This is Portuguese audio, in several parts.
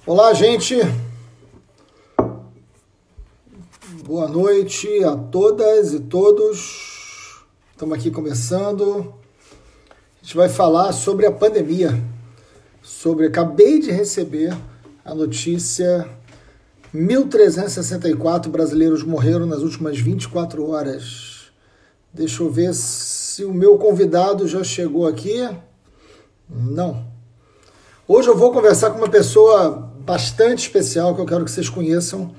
Olá, gente. Boa noite a todas e todos. Estamos aqui começando. A gente vai falar sobre a pandemia. Acabei de receber a notícia: 1.364 brasileiros morreram nas últimas 24 horas. Deixa eu ver se o meu convidado já chegou aqui. Não. Hoje eu vou conversar com uma pessoa bastante especial que eu quero que vocês conheçam.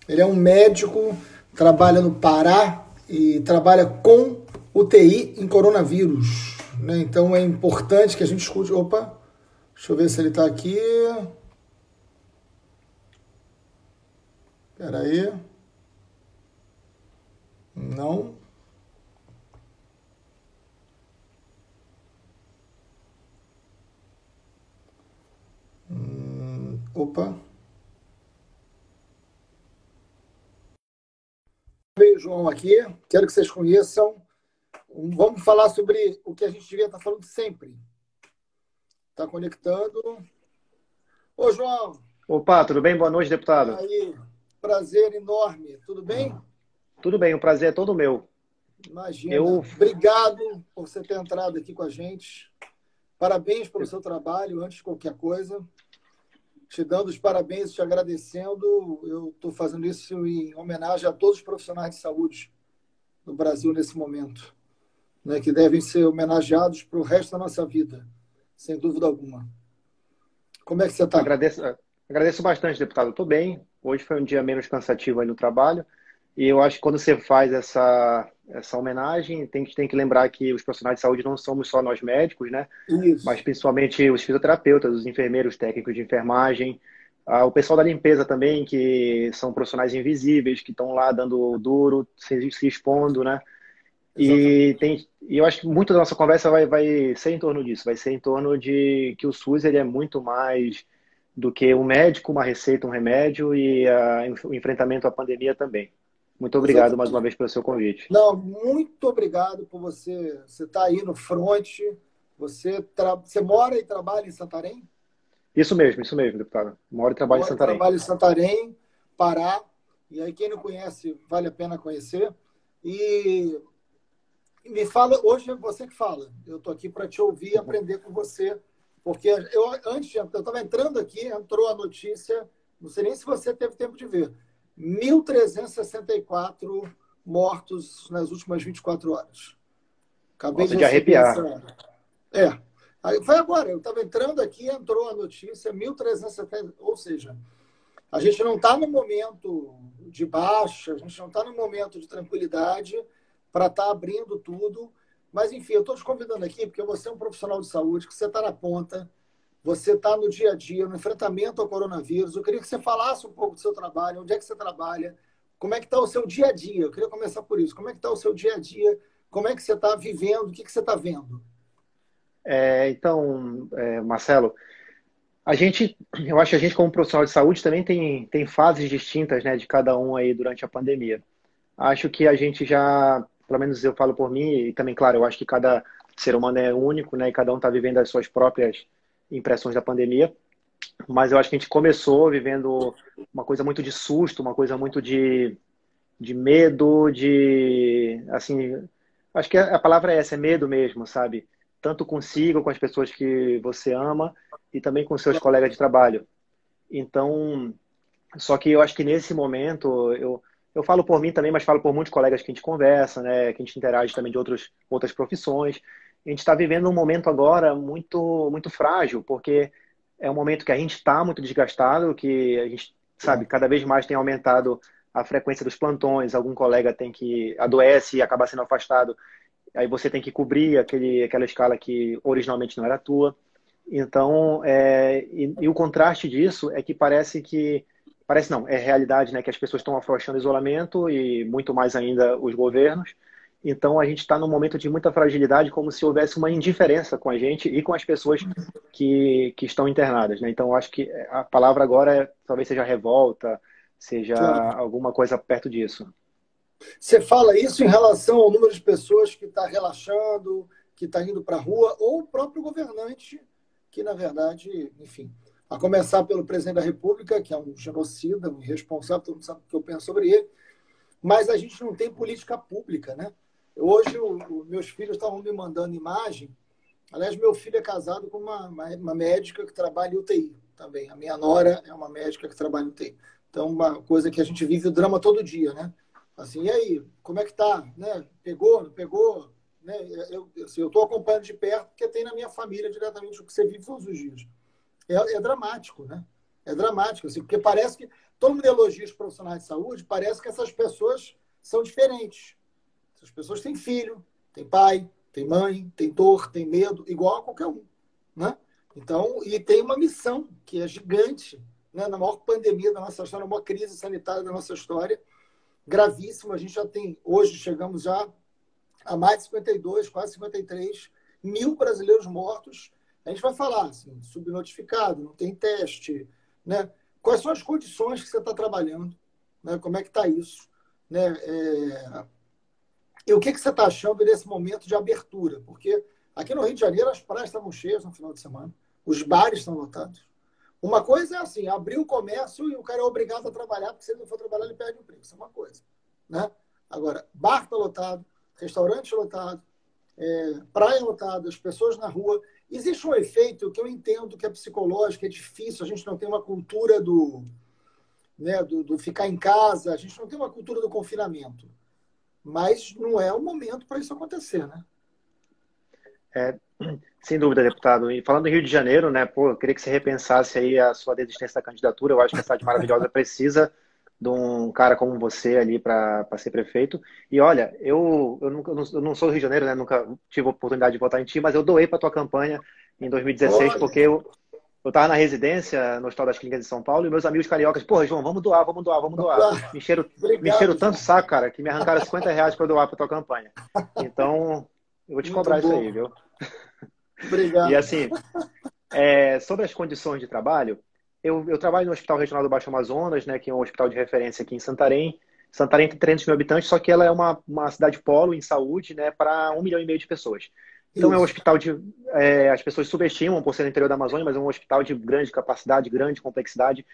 Ele é um médico, trabalha no Pará e trabalha com UTI em coronavírus, né? Então é importante que a gente escute. Opa, deixa eu ver se ele está aqui. Espera aí. Não. Opa. Veio o João aqui, quero que vocês conheçam. Vamos falar sobre o que a gente devia estar falando sempre. Está conectando. Ô, João. Opa, tudo bem? Boa noite, deputado. Aí, prazer enorme. Tudo bem? Tudo bem, o prazer é todo meu. Imagina. Obrigado por você ter entrado aqui com a gente. Parabéns pelo seu trabalho, antes de qualquer coisa. Te dando os parabéns, te agradecendo. Eu estou fazendo isso em homenagem a todos os profissionais de saúde do Brasil nesse momento, né, que devem ser homenageados para o resto da nossa vida, sem dúvida alguma. Como é que você está? Agradeço bastante, deputado. Estou bem. Hoje foi um dia menos cansativo aí no trabalho. E eu acho que quando você faz essa homenagem, tem que lembrar que os profissionais de saúde não somos só nós médicos, né? Isso. Mas principalmente os fisioterapeutas, os enfermeiros, técnicos de enfermagem, o pessoal da limpeza também, que são profissionais invisíveis, que estão lá dando duro, se expondo, né? E eu acho que muito da nossa conversa vai ser em torno disso, vai ser em torno de que o SUS ele é muito mais do que um médico, uma receita, um remédio e o enfrentamento à pandemia também. Muito obrigado mais uma vez pelo seu convite. Não, muito obrigado por você estar aí no front. Você mora e trabalha em Santarém? Isso mesmo, deputado. Moro e trabalho em Santarém. Trabalho em Santarém, Pará. E aí, quem não conhece, vale a pena conhecer. E me fala, hoje é você que fala. Eu estou aqui para te ouvir e aprender com você. Porque eu estava entrando aqui, entrou a notícia, não sei nem se você teve tempo de ver, 1.364 mortos nas últimas 24 horas. Acabei de arrepiar. Aí foi agora, eu estava entrando aqui, entrou a notícia, 1.370, ou seja, a gente não está no momento de baixa, a gente não está no momento de tranquilidade para estar abrindo tudo, mas enfim, eu estou te convidando aqui porque você é um profissional de saúde, que você está na ponta, você está no dia a dia, no enfrentamento ao coronavírus. Eu queria que você falasse um pouco do seu trabalho, onde é que você trabalha, como é que está o seu dia a dia. Eu queria começar por isso. Como é que está o seu dia a dia? Como é que você está vivendo? O que você está vendo? Marcelo, eu acho que a gente como profissional de saúde também tem fases distintas, né, de cada um aí durante a pandemia. Acho que a gente já, pelo menos eu falo por mim, e também, claro, eu acho que cada ser humano é único, né, e cada um está vivendo as suas próprias impressões da pandemia, mas eu acho que a gente começou vivendo uma coisa muito de susto, uma coisa muito de medo, assim, acho que a palavra é essa, é medo mesmo, sabe? Tanto consigo, com as pessoas que você ama, e também com seus colegas de trabalho. Então, só que eu acho que nesse momento, eu falo por mim também, mas falo por muitos colegas que a gente conversa, né, que a gente interage também de outras profissões. A gente está vivendo um momento agora muito, muito frágil, porque é um momento que a gente está muito desgastado, que a gente, sabe, cada vez mais tem aumentado a frequência dos plantões, algum colega adoece e acaba sendo afastado, aí você tem que cobrir aquela escala que originalmente não era tua. Então, e o contraste disso é que parece não, é realidade, né, que as pessoas estão afrouxando o isolamento e muito mais ainda os governos. Então, a gente está num momento de muita fragilidade, como se houvesse uma indiferença com a gente e com as pessoas que estão internadas, né? Então, acho que a palavra agora talvez seja revolta, seja alguma coisa perto disso. Você fala isso em relação ao número de pessoas que está relaxando, que está indo para a rua, ou o próprio governante, que, na verdade, enfim, A começar pelo presidente da República, que é um genocida, um irresponsável, todo mundo sabe o que eu penso sobre ele, mas a gente não tem política pública, né? Hoje, meus filhos estavam me mandando imagem. Aliás, meu filho é casado com uma médica que trabalha em UTI também. A minha nora é uma médica que trabalha em UTI. Então, uma coisa que a gente vive o drama todo dia, né? Assim, e aí, como é que tá? Né? Pegou, não pegou? Né? Eu estou acompanhando de perto, porque tem na minha família diretamente o que você vive todos os dias. É dramático, né? É dramático, assim, porque parece que todo mundo elogia os profissionais de saúde, parece que essas pessoas são diferentes. Essas pessoas têm filho, têm pai, têm mãe, têm dor, têm medo, igual a qualquer um, né? Então, e tem uma missão que é gigante, né? Na maior pandemia da nossa história, na maior crise sanitária da nossa história, gravíssima. A gente já tem, hoje chegamos já a mais de 52, quase 53 mil brasileiros mortos. A gente vai falar, assim, subnotificado, não tem teste, né? Quais são as condições que você está trabalhando, né? Como é que está isso, né? E o que você está achando desse momento de abertura? Porque aqui no Rio de Janeiro as praias estavam cheias no final de semana, os bares estão lotados. Uma coisa é assim, abrir o comércio e o cara é obrigado a trabalhar, porque se ele não for trabalhar, ele perde o emprego. Isso é uma coisa, né? Agora, bar está lotado, restaurante lotado, praia lotada, as pessoas na rua. Existe um efeito que eu entendo que é psicológico, é difícil, a gente não tem uma cultura né, do ficar em casa, a gente não tem uma cultura do confinamento. Mas não é o momento para isso acontecer, né? É, sem dúvida, deputado. E falando do Rio de Janeiro, né, pô, eu queria que você repensasse aí a sua desistência da candidatura. Eu acho que a cidade maravilhosa precisa de um cara como você ali para ser prefeito. E olha, eu não sou do Rio de Janeiro, né, nunca tive a oportunidade de votar em ti, mas eu doei para tua campanha em 2016 Olha, porque eu tava na residência no Hospital das Clínicas de São Paulo e meus amigos cariocas, porra, João, vamos doar, vamos doar, vamos vamos doar. lá. Me encheram Obrigado, tanto João. saco, cara, que me arrancaram R$ 50 para doar para tua campanha. Então, eu vou te Muito cobrar isso aí, bom. viu? E Obrigado. assim, sobre as condições de trabalho, eu trabalho no Hospital Regional do Baixo Amazonas, né, que é um hospital de referência aqui em Santarém. Santarém tem 300 mil habitantes, só que ela é uma cidade polo em saúde, né, para 1,5 milhão de pessoas. Então é um Isso. hospital as pessoas subestimam por ser no interior da Amazônia, mas é um hospital de grande capacidade, grande complexidade,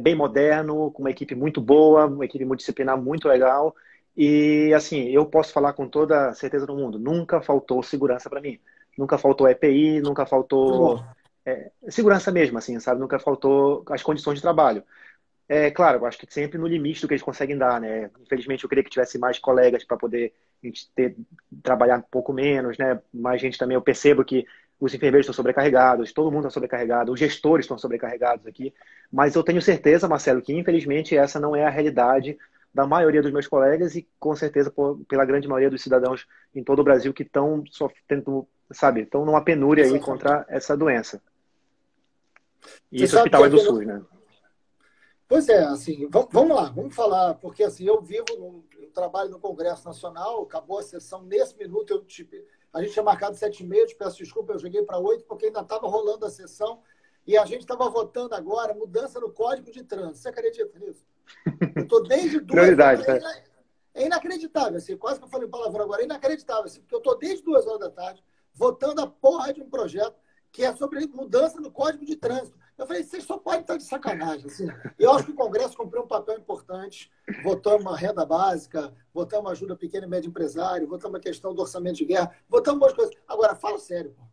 bem moderno, com uma equipe muito boa, uma equipe multidisciplinar muito legal. E assim, eu posso falar com toda certeza do mundo, nunca faltou segurança para mim. Nunca faltou EPI, nunca Muito bom. faltou segurança mesmo, assim, sabe? Nunca faltou as condições de trabalho. É claro, eu acho que sempre no limite do que eles conseguem dar, né? Infelizmente, eu queria que tivesse mais colegas para poder a gente trabalhar um pouco menos, né? Mais gente também. Eu percebo que os enfermeiros estão sobrecarregados, todo mundo está sobrecarregado, os gestores estão sobrecarregados aqui. Mas eu tenho certeza, Marcelo, que infelizmente essa não é a realidade da maioria dos meus colegas e com certeza pela grande maioria dos cidadãos em todo o Brasil que estão sofrendo, sabe, estão numa penúria aí Exatamente. contra essa doença. E Você esse sabe que hospital é do aqui SUS, né? Pois é, assim, vamos lá, vamos falar, porque assim, eu trabalho no Congresso Nacional, acabou a sessão nesse minuto, a gente tinha marcado 7h30, eu te peço desculpa, eu joguei para 8, porque ainda estava rolando a sessão, e a gente estava votando agora mudança no Código de Trânsito. Você acredita nisso? Eu estou desde 2 horas, Prioridade, né? é inacreditável, assim, quase que eu falei palavrão agora, é inacreditável, assim, porque eu estou desde 2 horas da tarde votando a porra de um projeto que é sobre mudança no Código de Trânsito. Eu falei, vocês só podem estar de sacanagem. Assim. Eu acho que o Congresso cumpriu um papel importante, votamos uma renda básica, votamos ajuda a pequeno e médio empresário, votamos a questão do orçamento de guerra, votamos um monte de coisa. Agora, fala sério, pô.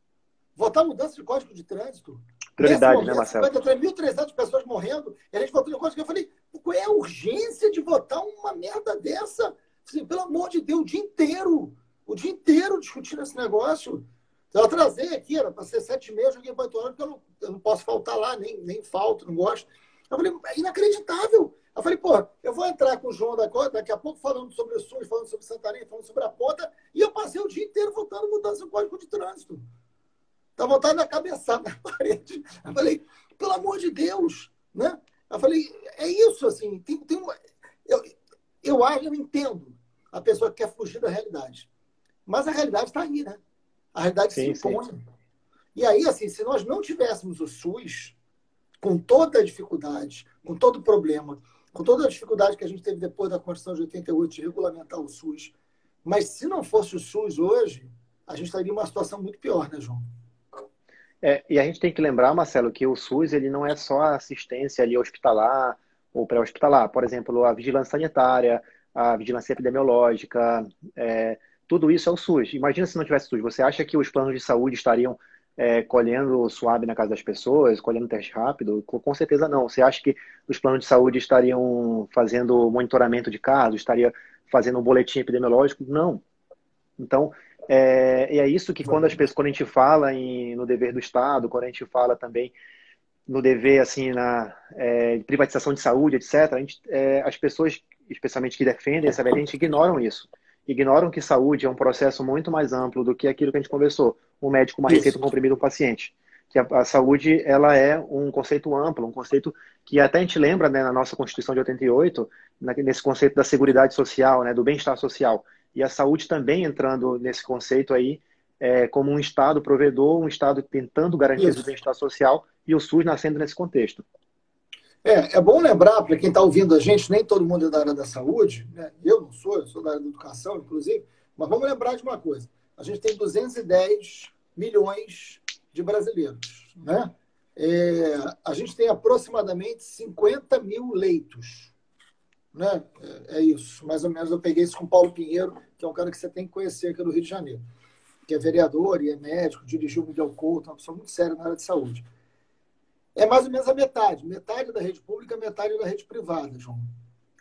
Votar mudança de Código de Trânsito, nesse Prioridade, né, momento, Marcelo? 53.300 pessoas morrendo, e a gente votou no Código, eu falei, qual é a urgência de votar uma merda dessa? Assim, pelo amor de Deus, o dia inteiro discutindo esse negócio. Eu atrasei aqui, era para ser 7h30, eu joguei para 8 horas, porque eu não posso faltar lá, nem falto, não gosto. Eu falei, é inacreditável. Eu falei, pô, eu vou entrar com o João daqui a pouco falando sobre o SUS, falando sobre Santarém, falando sobre a ponta, e eu passei o dia inteiro votando mudança no Código de Trânsito. Tá voltando na cabeçada na parede. Eu falei, pelo amor de Deus, né? Eu falei, é isso, assim, tem uma... eu entendo a pessoa que quer fugir da realidade. Mas a realidade está aí, né? A realidade se Sim, sim. impõe. E aí, assim, se nós não tivéssemos o SUS, com toda a dificuldade, com todo o problema, com toda a dificuldade que a gente teve depois da Constituição de 88 de regulamentar o SUS, mas se não fosse o SUS hoje, a gente estaria em uma situação muito pior, né, João? E a gente tem que lembrar, Marcelo, que o SUS ele não é só assistência ali hospitalar ou pré-hospitalar. Por exemplo, a vigilância sanitária, a vigilância epidemiológica, tudo isso é o SUS. Imagina se não tivesse SUS. Você acha que os planos de saúde estariam colhendo suave na casa das pessoas, colhendo teste rápido? Com certeza não. Você acha que os planos de saúde estariam fazendo monitoramento de casos, estaria fazendo um boletim epidemiológico? Não. Então, e é isso que quando quando a gente fala no dever do Estado, quando a gente fala também no dever assim de privatização de saúde, etc., as pessoas, especialmente que defendem essa vertente, ignoram isso. Ignoram que saúde é um processo muito mais amplo do que aquilo que a gente conversou. Um médico, uma receita, um comprimido, um paciente. Que a saúde ela é um conceito amplo, um conceito que até a gente lembra, né, na nossa Constituição de 88, nesse conceito da seguridade social, né, do bem-estar social. E a saúde também entrando nesse conceito aí, como um Estado provedor, um Estado tentando garantir o bem-estar social, e o SUS nascendo nesse contexto. É bom lembrar, para quem está ouvindo a gente, nem todo mundo é da área da saúde, né? Eu não sou, eu sou da área da educação, inclusive, mas vamos lembrar de uma coisa. A gente tem 210 milhões de brasileiros, né? A gente tem aproximadamente 50 mil leitos, né? É isso, mais ou menos. Eu peguei isso com o Paulo Pinheiro, que é um cara que você tem que conhecer aqui do Rio de Janeiro, que é vereador e é médico, dirigiu o Miguel Couto, uma pessoa muito séria na área de saúde. É mais ou menos a metade. Metade da rede pública, metade da rede privada, João.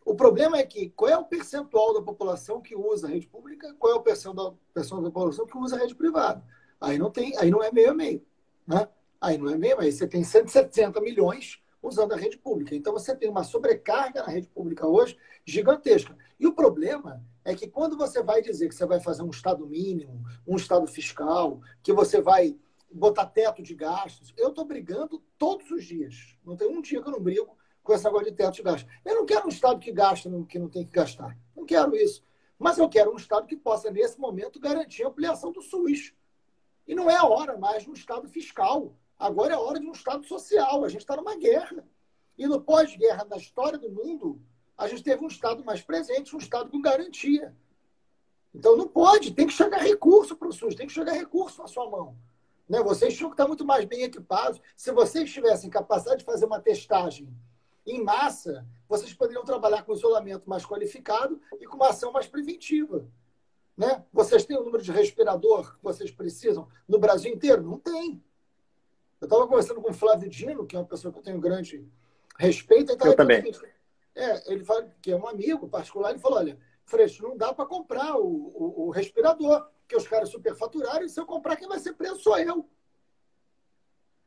O problema é que qual é o percentual da população que usa a rede pública, qual é o percentual da população que usa a rede privada? Aí não é meio a meio. Né? Aí não é meio a meio. Você tem 170 milhões usando a rede pública. Então você tem uma sobrecarga na rede pública hoje gigantesca. E o problema é que quando você vai dizer que você vai fazer um Estado mínimo, um Estado fiscal, que você vai botar teto de gastos. Eu estou brigando todos os dias. Não tem um dia que eu não brigo com esse negócio de teto de gastos. Eu não quero um Estado que gasta no que não tem que gastar. Não quero isso. Mas eu quero um Estado que possa, nesse momento, garantir a ampliação do SUS. E não é a hora mais de um Estado fiscal. Agora é a hora de um Estado social. A gente está numa guerra. E no pós-guerra, na história do mundo, a gente teve um Estado mais presente, um Estado com garantia. Então não pode, tem que chegar recurso para o SUS, tem que chegar recurso na sua mão. Né? Vocês tinham que estar muito mais bem equipados. Se vocês tivessem capacidade de fazer uma testagem em massa, vocês poderiam trabalhar com isolamento mais qualificado e com uma ação mais preventiva. Né? Vocês têm o número de respirador que vocês precisam no Brasil inteiro? Não tem. Eu estava conversando com o Flávio Dino, que é uma pessoa que eu tenho grande respeito. Eu também. Ele fala que é um amigo particular. Ele falou, olha, Freixo, não dá para comprar o respirador, porque os caras superfaturaram, e se eu comprar, quem vai ser preso sou eu.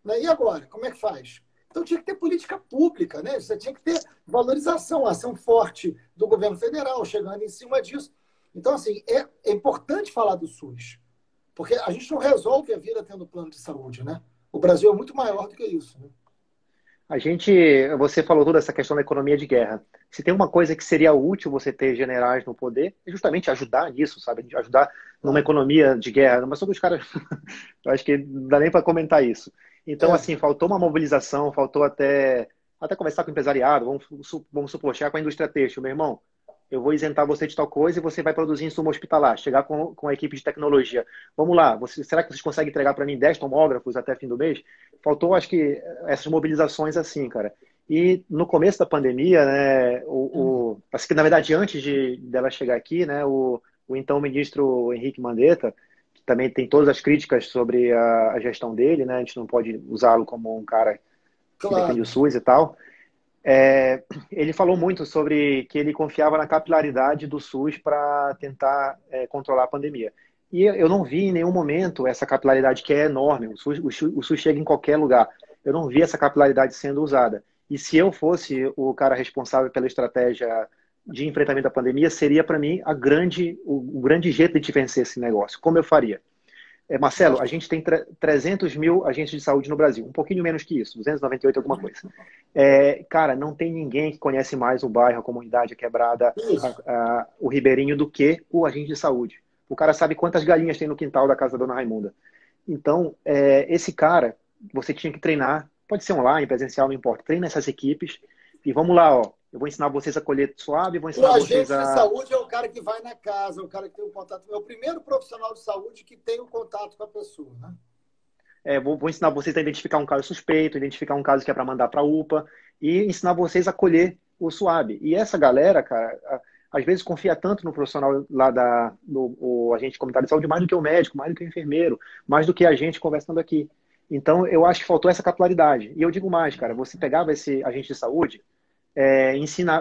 Né? E agora? Como é que faz? Então tinha que ter política pública, né? Você tinha que ter valorização, ação forte do governo federal, chegando em cima disso. Então, assim, é importante falar do SUS, porque a gente não resolve a vida tendo plano de saúde, né? O Brasil é muito maior do que isso, né? Você falou toda essa questão da economia de guerra. Se tem uma coisa que seria útil você ter generais no poder, é justamente ajudar nisso, sabe? Ajudar numa economia de guerra. Mas sobre os caras, eu acho que não dá nem para comentar isso. Então, assim, faltou uma mobilização, faltou até conversar com o empresariado, vamos supor, chegar com a indústria têxtil, meu irmão, eu vou isentar você de tal coisa e você vai produzir insumo hospitalar, chegar com a equipe de tecnologia. Vamos lá, será que vocês conseguem entregar para mim 10 tomógrafos até fim do mês? Faltou, acho que, essas mobilizações assim, cara. E no começo da pandemia, né, assim, que, na verdade, antes dela chegar aqui, né, o então ministro Henrique Mandetta, que também tem todas as críticas sobre a gestão dele, né, a gente não pode usá-lo como um cara que defende o SUS e tal. Ele falou muito sobre que ele confiava na capilaridade do SUS para tentar controlar a pandemia. E eu não vi em nenhum momento essa capilaridade, que é enorme. O SUS chega em qualquer lugar. Eu não vi essa capilaridade sendo usada. E se eu fosse o cara responsável pela estratégia de enfrentamento à pandemia, seria para mim o grande jeito de vencer esse negócio. Como eu faria? Marcelo, a gente tem 300 mil agentes de saúde no Brasil, um pouquinho menos que isso, 298 alguma coisa. Cara, não tem ninguém que conhece mais o bairro, a comunidade, a quebrada, o ribeirinho do que o agente de saúde. O cara sabe quantas galinhas tem no quintal da casa da dona Raimunda. Então, esse cara, você tinha que treinar, pode ser online, presencial, não importa, treina essas equipes e vamos lá, ó. Eu vou ensinar vocês a colher suave, vou ensinar vocês a... O agente de saúde é o cara que vai na casa, é o cara que tem o contato. É o primeiro profissional de saúde que tem o contato com a pessoa, né? vou ensinar vocês a identificar um caso suspeito, identificar um caso que é para mandar para a UPA e ensinar vocês a colher o SUAB. E essa galera, cara, às vezes confia tanto no profissional lá no agente comunitário de saúde, mais do que o médico, mais do que o enfermeiro, mais do que a gente conversando aqui. Então, eu acho que faltou essa capilaridade. E eu digo mais, cara, você pegava esse agente de saúde,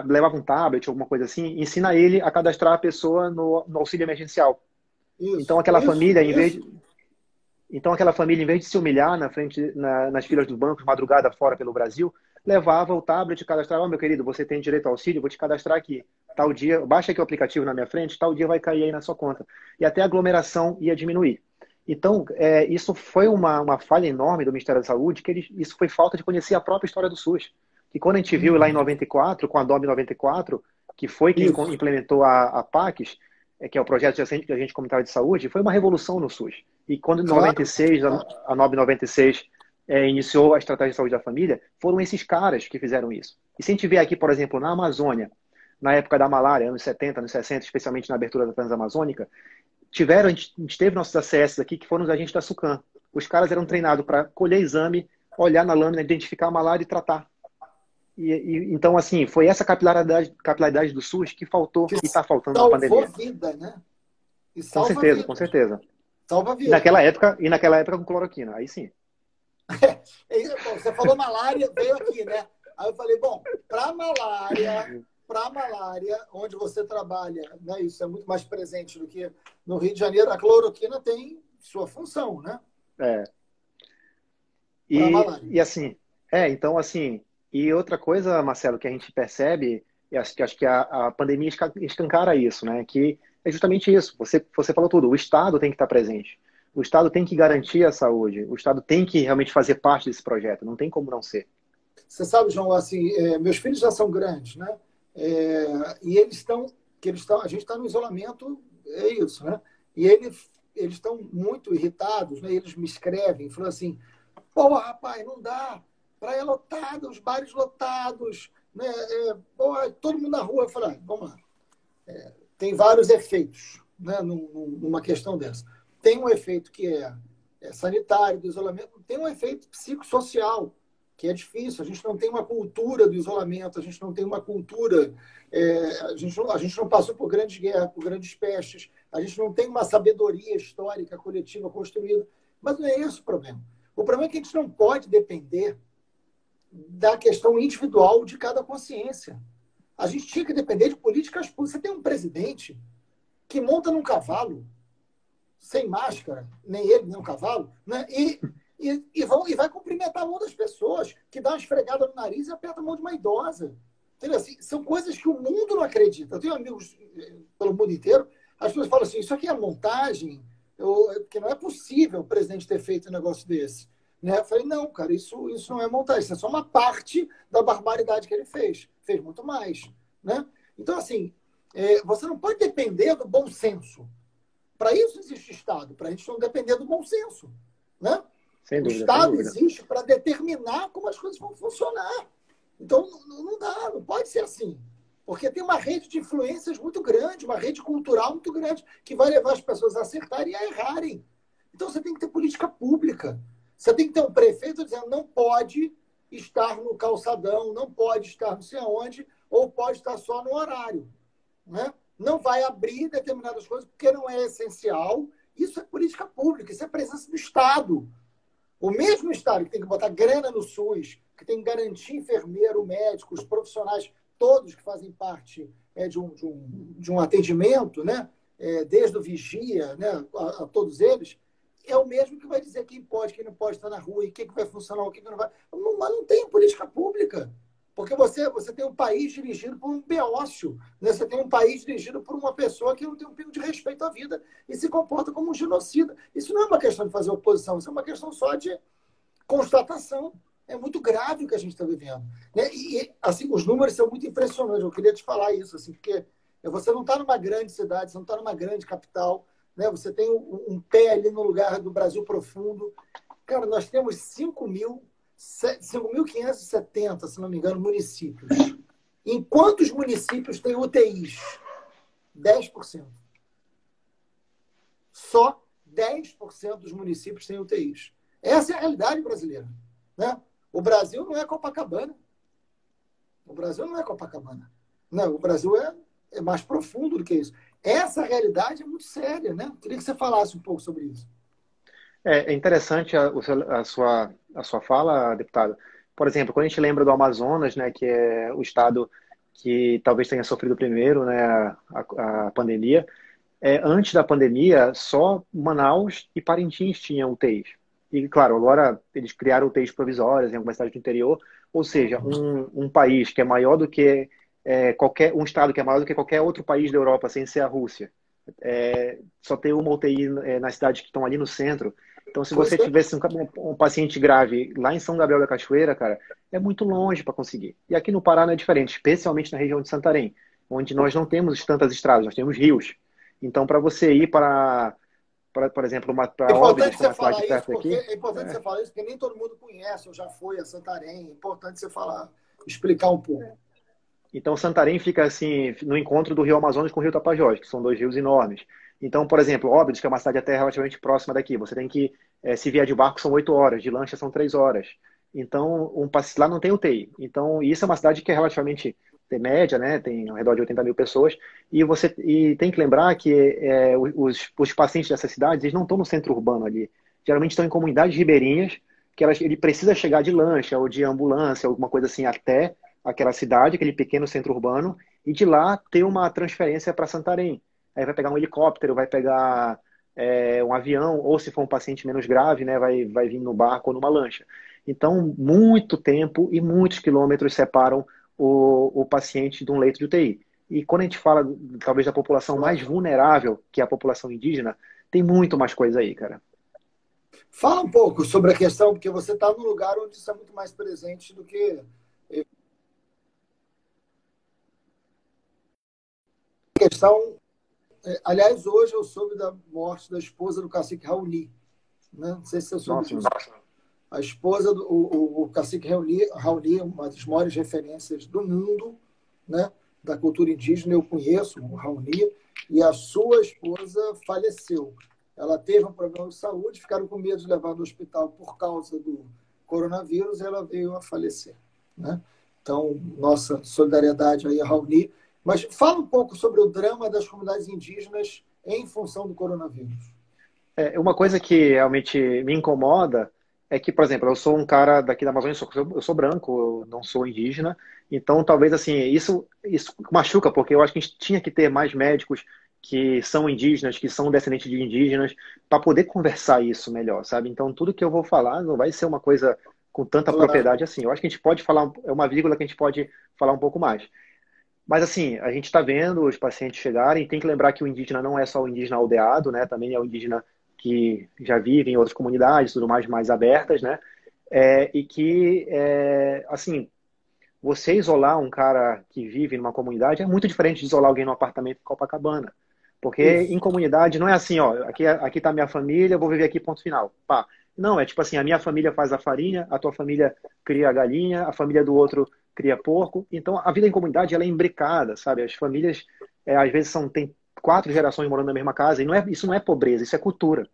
levava um tablet, alguma coisa assim, ensina ele a cadastrar a pessoa no auxílio emergencial. Então, aquela família, em vez de se humilhar nas filas dos bancos, madrugada fora pelo Brasil, levava o tablet e cadastrava, meu querido, você tem direito ao auxílio, vou te cadastrar aqui. Tal dia, baixa aqui o aplicativo na minha frente, tal dia vai cair aí na sua conta. E até a aglomeração ia diminuir. Então, isso foi uma falha enorme do Ministério da Saúde, isso foi falta de conhecer a própria história do SUS. Que quando a gente viu lá em 94, com a DOB 94, que foi quem implementou a PACS, que é o Projeto de Agente Comunitário de Saúde, foi uma revolução no SUS. E quando em 96, a NOB 96 iniciou a Estratégia de Saúde da Família, foram esses caras que fizeram isso. E se a gente vê aqui, por exemplo, na Amazônia, na época da malária, anos 70, anos 60, especialmente na abertura da Transamazônica, a gente teve nossos ACS aqui, que foram os agentes da SUCAM. Os caras eram treinados para colher exame, olhar na lâmina, identificar a malária e tratar. Então, assim, foi essa capilaridade do SUS que faltou e está faltando na pandemia. Salvou vida, né? E com certeza, vida. Com certeza. Salva vida. E naquela época com cloroquina, aí sim. Bom, você falou malária, veio aqui, né? Aí eu falei, bom, para malária, onde você trabalha, né, isso é muito mais presente do que no Rio de Janeiro, a cloroquina tem sua função, né? E assim, então assim, e outra coisa, Marcelo, que a gente percebe, e acho que a pandemia escancara isso, né? Que é justamente isso. Você falou tudo. O Estado tem que estar presente. O Estado tem que garantir a saúde. O Estado tem que realmente fazer parte desse projeto. Não tem como não ser. Você sabe, João, assim, meus filhos já são grandes, né? E a gente está no isolamento, é isso, né? E eles estão muito irritados, né? Eles me escrevem, falam assim, pô, rapaz, não dá. Praia lotada, os bares lotados, né? Todo mundo na rua. Eu falei, vamos lá. Tem vários efeitos, né, numa questão dessa. Tem um efeito que é sanitário, do isolamento. Tem um efeito psicossocial, que é difícil. A gente não tem uma cultura do isolamento, a gente não tem uma cultura... a gente não passou por grandes guerras, por grandes pestes, a gente não tem uma sabedoria histórica coletiva construída. Mas não é esse o problema. O problema é que a gente não pode depender da questão individual de cada consciência. A gente tinha que depender de políticas públicas. Você tem um presidente que monta num cavalo, sem máscara, nem ele, nem o cavalo, né? E vai cumprimentar a mão das pessoas, que dá uma esfregada no nariz e aperta a mão de uma idosa. Entendeu? Assim, são coisas que o mundo não acredita. Eu tenho amigos pelo mundo inteiro, as pessoas falam assim, isso aqui é montagem, porque não é possível o presidente ter feito um negócio desse. Né? Eu falei, não, cara, isso não é montagem, isso é só uma parte da barbaridade que ele fez. Fez muito mais. Né? Então, assim, você não pode depender do bom senso. Para isso existe Estado, para a gente não depender do bom senso. Né? Sem dúvida, o Estado existe para determinar como as coisas vão funcionar. Então, não dá, não pode ser assim. Porque tem uma rede de influências muito grande, uma rede cultural muito grande, que vai levar as pessoas a acertarem e a errarem. Então, você tem que ter política pública. Você tem que ter um prefeito dizendo não pode estar no calçadão, não pode estar não sei aonde, ou pode estar só no horário. Né? Não vai abrir determinadas coisas porque não é essencial. Isso é política pública, isso é presença do Estado. O mesmo Estado que tem que botar grana no SUS, que tem que garantir enfermeiro, médico, os profissionais, todos que fazem parte de um atendimento, né? Desde o vigia, né? a todos eles, é o mesmo que vai dizer quem pode, quem não pode estar na rua, e o que vai funcionar, o que não vai. Mas não tem política pública. Porque você tem um país dirigido por um beócio, né? Você tem um país dirigido por uma pessoa que não tem um pingo de respeito à vida e se comporta como um genocida. Isso não é uma questão de fazer oposição, isso é uma questão só de constatação. É muito grave o que a gente está vivendo. Né? E, assim, os números são muito impressionantes. Eu queria te falar isso, assim, porque você não está numa grande cidade, você não está numa grande capital, né? Você tem um pé ali no lugar do Brasil profundo. Cara, nós temos 5.570, se não me engano, municípios. Em quantos municípios tem UTIs? 10%. Só 10% dos municípios têm UTIs. Essa é a realidade brasileira, né? O Brasil não é Copacabana. O Brasil não é Copacabana. Não, o Brasil é mais profundo do que isso. Essa realidade é muito séria, né? Queria que você falasse um pouco sobre isso. É interessante a sua fala, deputado. Por exemplo, quando a gente lembra do Amazonas, né, que é o estado que talvez tenha sofrido primeiro, né, a pandemia, antes da pandemia, só Manaus e Parintins tinham UTIs. E, claro, agora eles criaram UTIs provisórias em algumas cidades do interior, ou seja, um país que é maior do que um estado que é maior do que qualquer outro país da Europa, sem ser a Rússia. Só tem uma UTI nas cidades que estão ali no centro. Então, se Pois você é. tivesse um paciente grave lá em São Gabriel da Cachoeira, cara, é muito longe para conseguir. E aqui no Pará não é diferente, especialmente na região de Santarém, onde nós não temos tantas estradas, nós temos rios. Então, para você ir por exemplo, É para importante Óbidos, que é você uma cidade falar isso, perto porque daqui, é importante você falar isso, porque nem todo mundo conhece, ou já foi a Santarém. É importante você falar, explicar um pouco. então, Santarém fica assim no encontro do Rio Amazonas com o Rio Tapajós, que são dois rios enormes. Então, por exemplo, Óbidos, que é uma cidade até relativamente próxima daqui, você tem que, se vier de barco, são 8 horas, de lancha são 3 horas. Então, lá não tem UTI. Então, isso é uma cidade que é relativamente tem média, né? Tem ao redor de 80 mil pessoas. E tem que lembrar que os pacientes dessas cidades, eles não estão no centro urbano ali. Geralmente estão em comunidades ribeirinhas, que ele precisa chegar de lancha ou de ambulância, alguma coisa assim, até aquela cidade, aquele pequeno centro urbano, e de lá ter uma transferência para Santarém. Aí vai pegar um helicóptero, vai pegar um avião, ou se for um paciente menos grave, né, vai vir no barco ou numa lancha. Então, muito tempo e muitos quilômetros separam o paciente de um leito de UTI. E quando a gente fala, talvez, da população mais vulnerável, que é a população indígena, tem muito mais coisa aí, cara. Fala um pouco sobre a questão, porque você está num lugar onde isso é muito mais presente do que a questão. Aliás, hoje eu soube da morte da esposa do cacique Raoni. Né? Não sei se você soube Nossa, disso. A esposa do o cacique Raoni, uma das maiores referências do mundo, né? Da cultura indígena, eu conheço o Raoni, e a sua esposa faleceu. Ela teve um problema de saúde, ficaram com medo de levar no hospital por causa do coronavírus, e ela veio a falecer. Né? Então, nossa solidariedade aí a Raoni. Mas fala um pouco sobre o drama das comunidades indígenas em função do coronavírus. Uma coisa que realmente me incomoda é que, por exemplo, eu sou um cara daqui da Amazônia, eu sou branco, eu não sou indígena, então talvez assim, isso machuca, porque eu acho que a gente tinha que ter mais médicos que são indígenas, que são descendentes de indígenas, para poder conversar isso melhor, sabe? Então tudo que eu vou falar não vai ser uma coisa com tanta Claro. propriedade assim. Eu acho que a gente pode falar, é uma vírgula que a gente pode falar um pouco mais. Mas assim, a gente está vendo os pacientes chegarem, tem que lembrar que o indígena não é só o indígena aldeado, né? Também é o indígena que já vive em outras comunidades, tudo mais abertas, né? Assim, você isolar um cara que vive numa comunidade é muito diferente de isolar alguém num apartamento em Copacabana. Porque em Isso. comunidade não é assim, ó, aqui tá minha família, eu vou viver aqui, ponto final. Pá. Não, é tipo assim, a minha família faz a farinha, a tua família cria a galinha, a família do outro cria porco. Então, a vida em comunidade, ela é imbricada, sabe? As famílias, às vezes, tem 4 gerações morando na mesma casa, e isso não é pobreza, isso é cultura.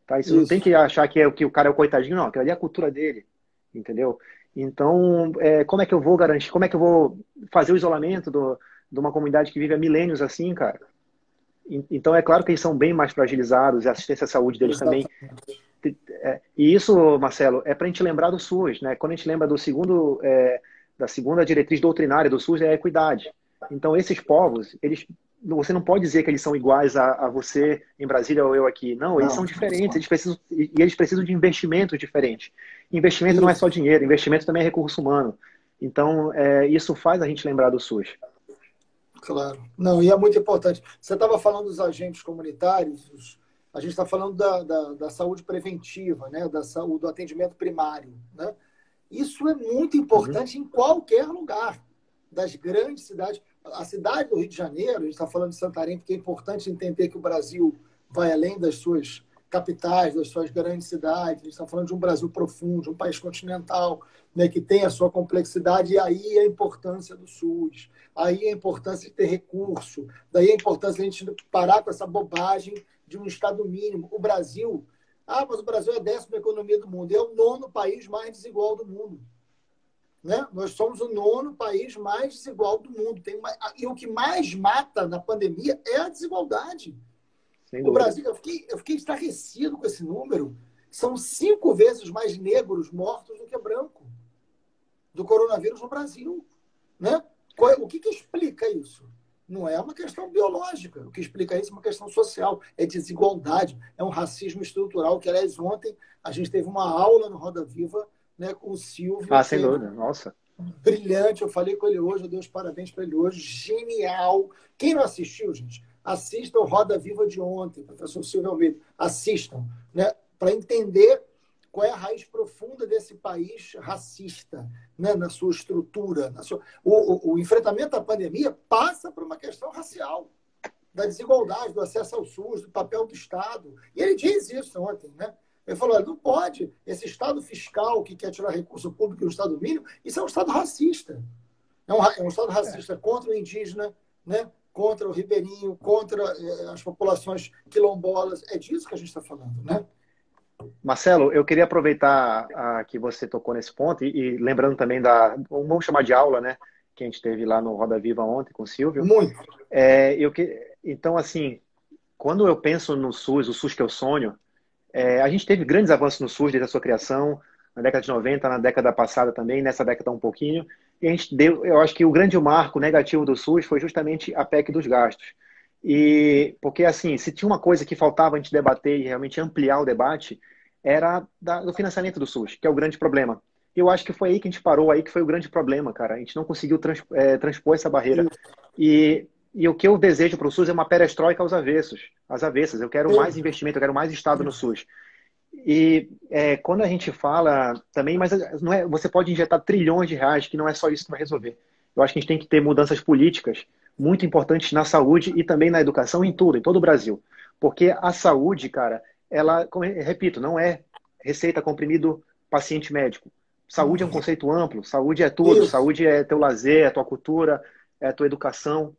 Tá? Isso não tem Isso. que achar que o cara é o coitadinho, não. Aquilo ali é a cultura dele, entendeu? Então, como é que eu vou garantir, como é que eu vou fazer o isolamento de uma comunidade que vive há milênios assim, cara? Então, é claro que eles são bem mais fragilizados, e a assistência à saúde deles também. Exatamente. E isso, Marcelo, é para a gente lembrar do SUS, né? Quando a gente lembra da segunda diretriz doutrinária do SUS, é a equidade. Então, esses povos, você não pode dizer que eles são iguais a você em Brasília ou eu aqui. Não, eles Não. são diferentes, eles precisam de investimentos diferentes. Investimento não é Isso. só dinheiro, investimento também é recurso humano. Então, isso faz a gente lembrar do SUS. Claro. Não, e é muito importante. Você estava falando dos agentes comunitários, a gente está falando da saúde preventiva, né? Da saúde, do atendimento primário. Né? Isso é muito Uhum. importante em qualquer lugar das grandes cidades. A cidade do Rio de Janeiro, a gente está falando de Santarém, porque é importante entender que o Brasil vai além das suas capitais, das suas grandes cidades. A gente está falando de um Brasil profundo, de um país continental, né, que tem a sua complexidade, e aí a importância do SUS, aí a importância de ter recurso, daí a importância de a gente parar com essa bobagem de um Estado mínimo. O Brasil, Ah, mas o Brasil é a 10ª economia do mundo. É o 9º país mais desigual do mundo. Né? Nós somos o 9º país mais desigual do mundo. E o que mais mata na pandemia é a desigualdade. Sem O dúvida. Brasil, eu fiquei estarrecido com esse número. São 5 vezes mais negros mortos do que branco do coronavírus no Brasil. Né? O que explica isso? Não é uma questão biológica. O que explica isso é uma questão social. É desigualdade, é um racismo estrutural. Que, aliás, ontem a gente teve uma aula no Roda Viva, né, com o Silvio, Ah, que sem é dúvida. Nossa. brilhante. Eu falei com ele hoje, eu dei os parabéns para ele hoje. Genial. Quem não assistiu, gente, assistam o Roda Viva de ontem, professor Silvio Almeida. Assistam, né, para entender qual é a raiz profunda desse país racista, né, na sua estrutura. O enfrentamento à pandemia passa por uma questão racial, da desigualdade, do acesso ao SUS, do papel do Estado. E ele diz isso ontem, né? Ele falou, olha, não pode, esse Estado fiscal que quer tirar recurso público do Estado mínimo, isso é um Estado racista. É um Estado racista contra o indígena, né? Contra o ribeirinho, contra as populações quilombolas. É disso que a gente está falando, né? Marcelo, eu queria aproveitar que você tocou nesse ponto e lembrando também vamos chamar de aula, né, que a gente teve lá no Roda Viva ontem com o Silvio. Muito. Então, assim, quando eu penso no SUS, o SUS que eu sonho, a gente teve grandes avanços no SUS desde a sua criação, na década de 90, na década passada também, nessa década um pouquinho, e a gente eu acho que o grande marco negativo do SUS foi justamente a PEC dos gastos. E porque, assim, se tinha uma coisa que faltava a gente debater e realmente ampliar o debate, era do financiamento do SUS, que é o grande problema. E eu acho que foi aí que a gente parou, aí que foi o grande problema, cara. A gente não conseguiu transpor essa barreira. E o que eu desejo para o SUS é uma perestroika aos avessos, às avessas. Eu quero mais investimento, eu quero mais Estado no SUS. E quando a gente fala também, mas não é, você pode injetar trilhões de reais, que não é só isso que vai resolver. Eu acho que a gente tem que ter mudanças políticas muito importantes na saúde e também na educação, em tudo, em todo o Brasil. Porque a saúde, cara, ela, repito, não é receita, comprimido, paciente médico. Saúde é um conceito amplo, saúde é tudo. Isso. Saúde é teu lazer, é tua cultura, é tua educação,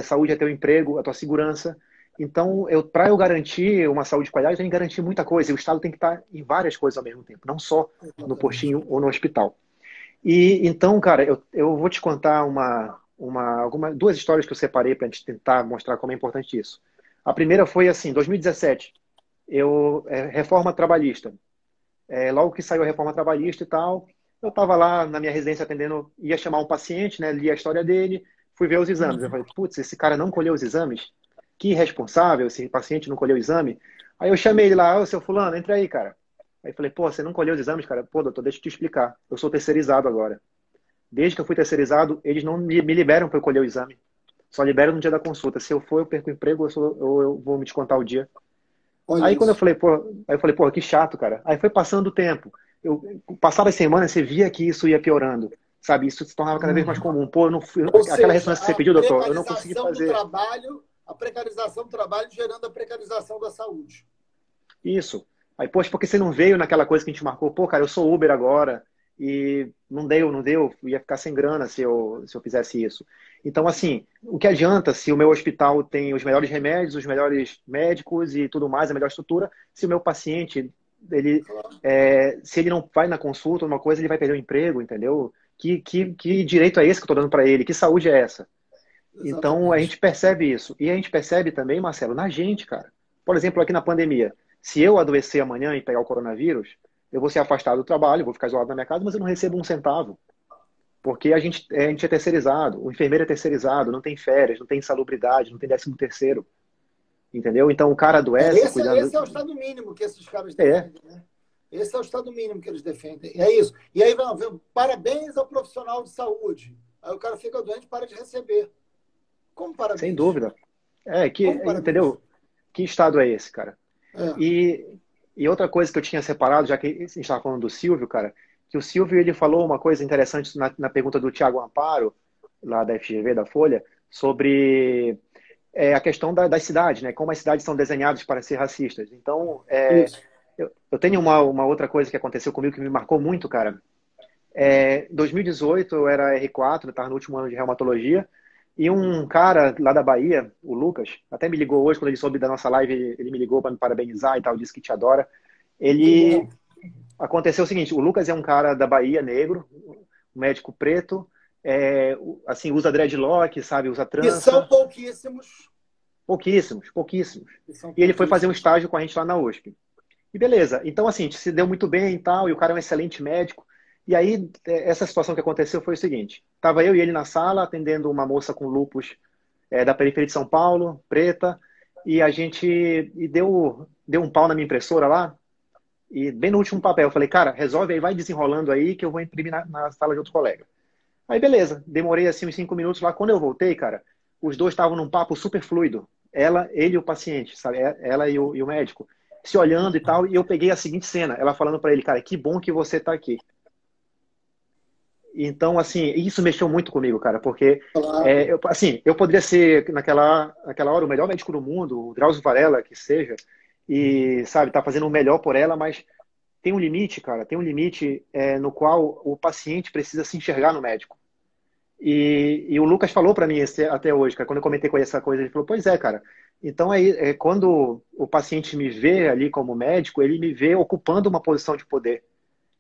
saúde é teu emprego, a tua segurança. Então, para eu garantir uma saúde de qualidade, eu tenho que garantir muita coisa. E o Estado tem que estar em várias coisas ao mesmo tempo, não só no postinho ou no hospital. E então, cara, eu vou te contar duas histórias que eu separei para a gente tentar mostrar como é importante isso. A primeira foi assim, 2017, reforma trabalhista. Logo que saiu a reforma trabalhista e tal, eu estava lá na minha residência atendendo, ia chamar um paciente, né, li a história dele, fui ver os exames. Eu falei, putz, esse cara não colheu os exames? Que irresponsável, esse paciente não colheu o exame. Aí eu chamei ele lá, ô, seu fulano, entra aí, cara. Aí falei, pô, você não colheu os exames, cara? Pô, doutor, deixa eu te explicar. Eu sou terceirizado agora. Desde que eu fui terceirizado, eles não me liberam para eu colher o exame. Só liberam no dia da consulta. Se eu for, eu perco o emprego, eu vou me descontar o dia. Olha Aí quando isso. eu falei, pô, que chato, cara. Aí foi passando o tempo. Passava as semanas, você via que isso ia piorando. Sabe, isso se tornava cada vez mais comum. Pô, eu não fui, Ou aquela seja, ressonância que você pediu, doutor, eu não consegui fazer. a precarização do trabalho gerando a precarização da saúde. Isso. Aí, poxa, porque você não veio naquela coisa que a gente marcou? Pô, cara, eu sou Uber agora e não deu, ia ficar sem grana se eu fizesse isso. Então, assim, o que adianta se o meu hospital tem os melhores remédios, os melhores médicos e tudo mais, a melhor estrutura, se o meu paciente, se ele não vai na consulta, uma coisa, ele vai perder o emprego, entendeu? Que direito é esse que eu estou dando para ele? Que saúde é essa? Então, a Exatamente. gente percebe isso. E a gente percebe também, Marcelo, na gente, cara. Por exemplo, aqui na pandemia, se eu adoecer amanhã e pegar o coronavírus, eu vou ser afastado do trabalho, vou ficar isolado na minha casa, mas eu não recebo um centavo. Porque a gente é terceirizado, o enfermeiro é terceirizado, não tem férias, não tem insalubridade, não tem 13º. Entendeu? Então, o cara adoece cuidando... Esse é o estado mínimo que esses caras É, defendem, né? Esse é o estado mínimo que eles defendem. É isso. E aí, parabéns ao profissional de saúde. Aí o cara fica doente e para de receber. Como sem parabéns? dúvida. Como parabéns? Entendeu? Que estado é esse, cara? É. E outra coisa que eu tinha separado, já que a gente estava falando do Silvio, cara, que o Silvio ele falou uma coisa interessante na pergunta do Tiago Amparo, lá da FGV, da Folha, sobre a questão das cidades, né? Como as cidades são desenhadas para ser racistas. Então, Isso. eu tenho uma outra coisa que aconteceu comigo que me marcou muito, cara. Em 2018, eu era R4, estava no último ano de reumatologia, e um cara lá da Bahia, o Lucas, até me ligou hoje, quando ele soube da nossa live, ele me ligou para me parabenizar e tal, disse que te adora. Que bom. Ele aconteceu o seguinte, o Lucas é um cara da Bahia, negro, um médico preto, assim, usa dreadlock, sabe, usa Que são trança, pouquíssimos. pouquíssimos, pouquíssimos. Que são E ele foi fazer um pouquíssimos. estágio com a gente lá na USP. E beleza, então assim, a gente se deu muito bem e tal, e o cara é um excelente médico. E aí, essa situação que aconteceu foi o seguinte, tava eu e ele na sala, atendendo uma moça com lupus da periferia de São Paulo, preta, e a gente deu um pau na minha impressora lá, e bem no último papel, eu falei, cara, resolve aí, vai desenrolando aí que eu vou imprimir na sala de outro colega. Aí beleza, demorei assim uns 5 minutos lá. Quando eu voltei, cara, os dois estavam num papo super fluido. Ele e o paciente, sabe? Ela e o médico, se olhando e tal. E eu peguei a seguinte cena, ela falando para ele, cara, que bom que você tá aqui. Então, assim, isso mexeu muito comigo, cara, porque, Claro. assim, eu poderia ser, naquela hora, o melhor médico do mundo, o Drauzio Varela, que seja, e, sabe, tá fazendo o melhor por ela, mas tem um limite, cara, tem um limite no qual o paciente precisa se enxergar no médico. E o Lucas falou para mim até hoje, cara, quando eu comentei com ele essa coisa, ele falou, pois é, cara, então aí, quando o paciente me vê ali como médico, ele me vê ocupando uma posição de poder.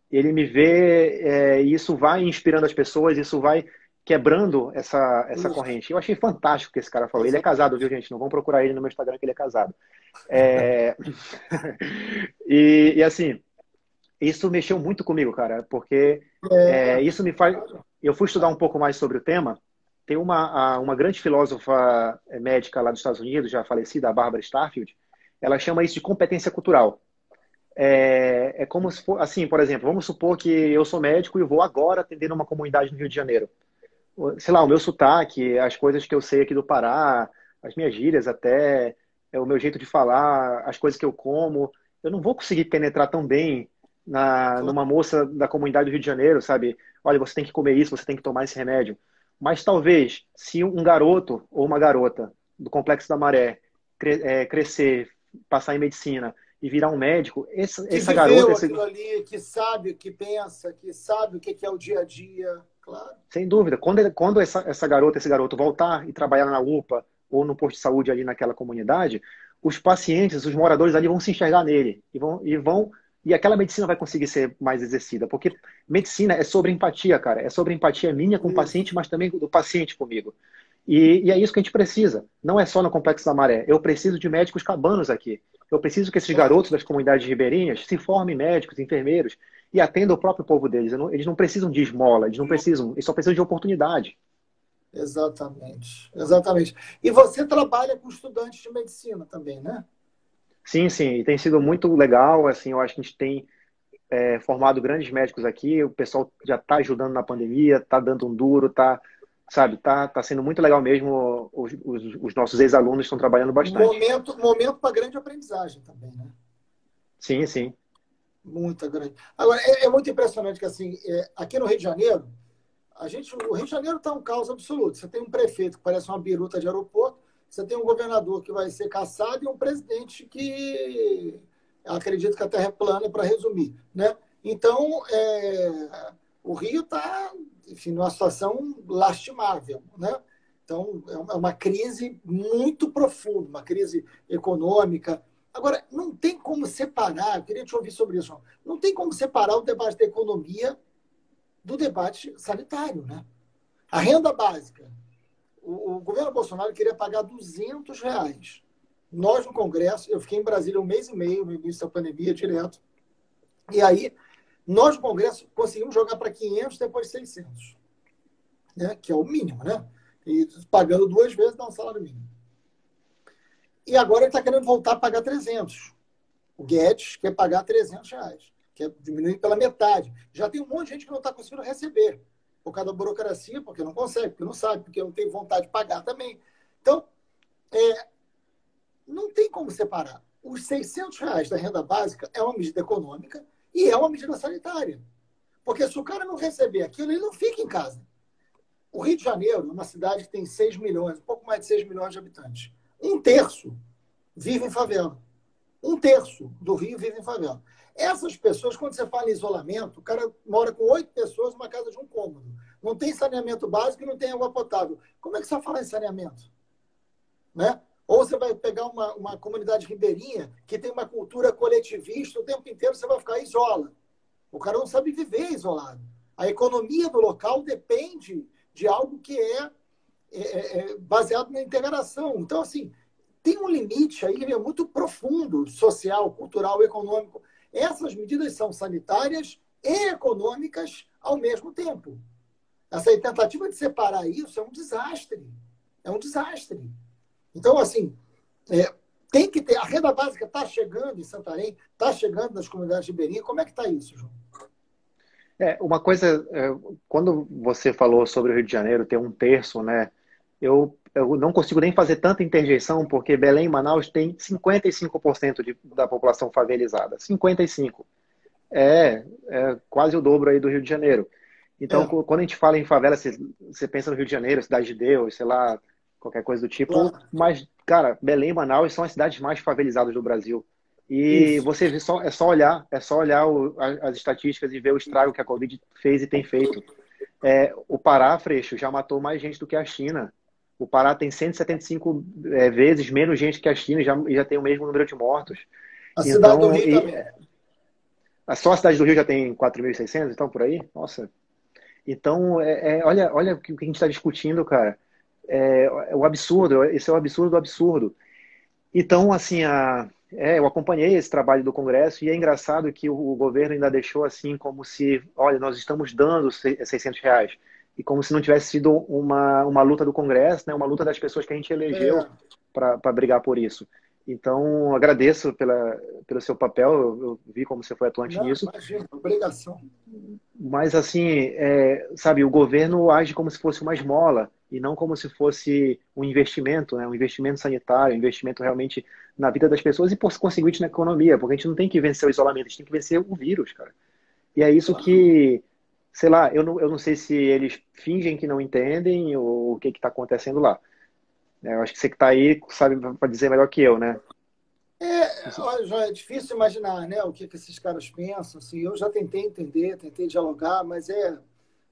Ele me vê, e isso vai inspirando as pessoas, isso vai quebrando essa Isso. corrente. Eu achei fantástico o que esse cara falou. Ele é Exatamente. casado, viu, gente? Não vão procurar ele no meu Instagram que ele é casado. É... assim, isso mexeu muito comigo, cara, porque isso me faz. Eu fui estudar um pouco mais sobre o tema. Tem uma grande filósofa médica lá dos Estados Unidos, já falecida, a Barbara Starfield. Ela chama isso de competência cultural. É como se for, assim, por exemplo, vamos supor que eu sou médico e vou agora atender uma comunidade no Rio de Janeiro. Sei lá, o meu sotaque, as coisas que eu sei aqui do Pará, as minhas gírias até, o meu jeito de falar, as coisas que eu como, eu não vou conseguir penetrar tão bem numa moça da comunidade do Rio de Janeiro, sabe? Olha, você tem que comer isso, você tem que tomar esse remédio. Mas talvez, se um garoto ou uma garota do Complexo da Maré crescer, passar em medicina e virar um médico, Que essa garota, viveu aquilo ali, que sabe, que pensa, que sabe o que é o dia a dia. Claro. sem dúvida, quando essa garota, esse garoto voltar e trabalhar na UPA ou no posto de saúde ali naquela comunidade, os pacientes, os moradores ali vão se enxergar nele e aquela medicina vai conseguir ser mais exercida, porque medicina é sobre empatia, cara, é sobre empatia minha com o paciente, Isso. mas também do paciente comigo. E é isso que a gente precisa. Não é só no Complexo da Maré. Eu preciso de médicos cabanos aqui. Eu preciso que esses Claro. garotos das comunidades ribeirinhas se formem médicos, enfermeiros e atendam o próprio povo deles. Eles não precisam de esmola, eles não precisam, eles só precisam de oportunidade. Exatamente. Exatamente. E você trabalha com estudantes de medicina também, né? Sim, sim, e tem sido muito legal. Assim, eu acho que a gente tem formado grandes médicos aqui. O pessoal já está ajudando na pandemia, está dando um duro, sabe, tá sendo muito legal mesmo. Os nossos ex-alunos estão trabalhando bastante. Momento para grande aprendizagem também, né? Sim, sim. Muita grande. Agora, é muito impressionante que, assim, aqui no Rio de Janeiro, o Rio de Janeiro está um caos absoluto. Você tem um prefeito que parece uma biruta de aeroporto, você tem um governador que vai ser caçado e um presidente que acredita que a Terra é plana, para resumir, né? Então, o Rio está, enfim, numa situação lastimável, né? Então, é uma crise muito profunda, uma crise econômica. Agora, não tem como separar, eu queria te ouvir sobre isso, não tem como separar o debate da economia do debate sanitário, né? A renda básica. O governo Bolsonaro queria pagar R$ 200. Nós, no Congresso, eu fiquei em Brasília um mês e meio no início da pandemia, direto. E aí, nós, no Congresso, conseguimos jogar para 500, depois 600, né? Que é o mínimo, né? E pagando 2 vezes dá um salário mínimo. E agora ele está querendo voltar a pagar 300. O Guedes quer pagar R$ 300, quer diminuir pela metade. Já tem um monte de gente que não está conseguindo receber por causa da burocracia, porque não consegue, porque não sabe, porque não tem vontade de pagar também. Então, não tem como separar. Os R$ 600 da renda básica é uma medida econômica e é uma medida sanitária. Porque se o cara não receber aquilo, ele não fica em casa. O Rio de Janeiro é uma cidade que tem 6 milhões, um pouco mais de 6 milhões de habitantes. Um terço vive em favela. Um terço do Rio vive em favela. Essas pessoas, quando você fala em isolamento, o cara mora com 8 pessoas numa casa de um cômodo. Não tem saneamento básico e não tem água potável. Como é que você fala em saneamento? Né? Ou você vai pegar uma comunidade ribeirinha que tem uma cultura coletivista, o tempo inteiro você vai ficar isola. O cara não sabe viver isolado. A economia do local depende de algo que é baseado na integração. Então, assim, tem um limite aí muito profundo, social, cultural, econômico. Essas medidas são sanitárias e econômicas ao mesmo tempo. Essa tentativa de separar isso é um desastre. É um desastre. Então, assim, tem que ter. A renda básica está chegando em Santarém, está chegando nas comunidades ribeirinhas. Como é que está isso, João? Uma coisa, quando você falou sobre o Rio de Janeiro ter um terço, né? Eu não consigo nem fazer tanta interjeição, porque Belém e Manaus tem 55% da população favelizada. 55%. É quase o dobro aí do Rio de Janeiro. Então, quando a gente fala em favela, você pensa no Rio de Janeiro, Cidade de Deus, sei lá, qualquer coisa do tipo. Claro. Mas, cara, Belém e Manaus são as cidades mais favelizadas do Brasil. E Isso. você vê é só olhar as estatísticas e ver o estrago que a Covid fez e tem feito. O Pará, Freixo, já matou mais gente do que a China. O Pará tem 175 vezes menos gente que a China e já tem o mesmo número de mortos. A cidade do Então, Rio também. só a cidade do Rio já tem 4.600, então, por aí? Nossa. Então, olha o que a gente está discutindo, cara. O absurdo, esse é o absurdo do absurdo. Então, assim, eu acompanhei esse trabalho do Congresso e é engraçado que o governo ainda deixou assim como se, olha, nós estamos dando R$ 600 e como se não tivesse sido uma luta do Congresso, né, uma luta das pessoas que a gente elegeu para brigar por isso. Então, agradeço pelo seu papel, eu vi como você foi atuante Não, nisso. imagina, obrigação. Mas, assim, sabe, o governo age como se fosse uma esmola e não como se fosse um investimento, né? Um investimento sanitário, um investimento realmente na vida das pessoas e, por conseguinte, na economia, porque a gente não tem que vencer o isolamento, a gente tem que vencer o vírus, cara. E é isso que, sei lá, eu não sei se eles fingem que não entendem ou o que está acontecendo lá. Eu acho que você que está aí sabe para dizer melhor que eu, né? Olha, João, é difícil imaginar, né, o que esses caras pensam. Assim, eu já tentei entender, tentei dialogar, mas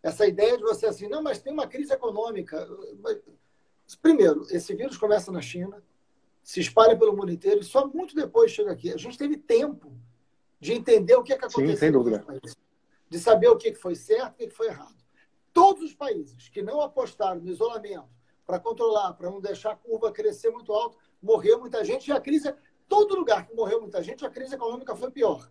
essa ideia de você assim, não, mas tem uma crise econômica. Primeiro, esse vírus começa na China, se espalha pelo mundo inteiro e só muito depois chega aqui. A gente teve tempo de entender o que Sim, sem aconteceu nos dúvida. outros países, de saber o que foi certo e o que foi errado. Todos os países que não apostaram no isolamento para controlar, para não deixar a curva crescer muito alto, morreu muita gente e a crise, todo lugar que morreu muita gente, a crise econômica foi pior.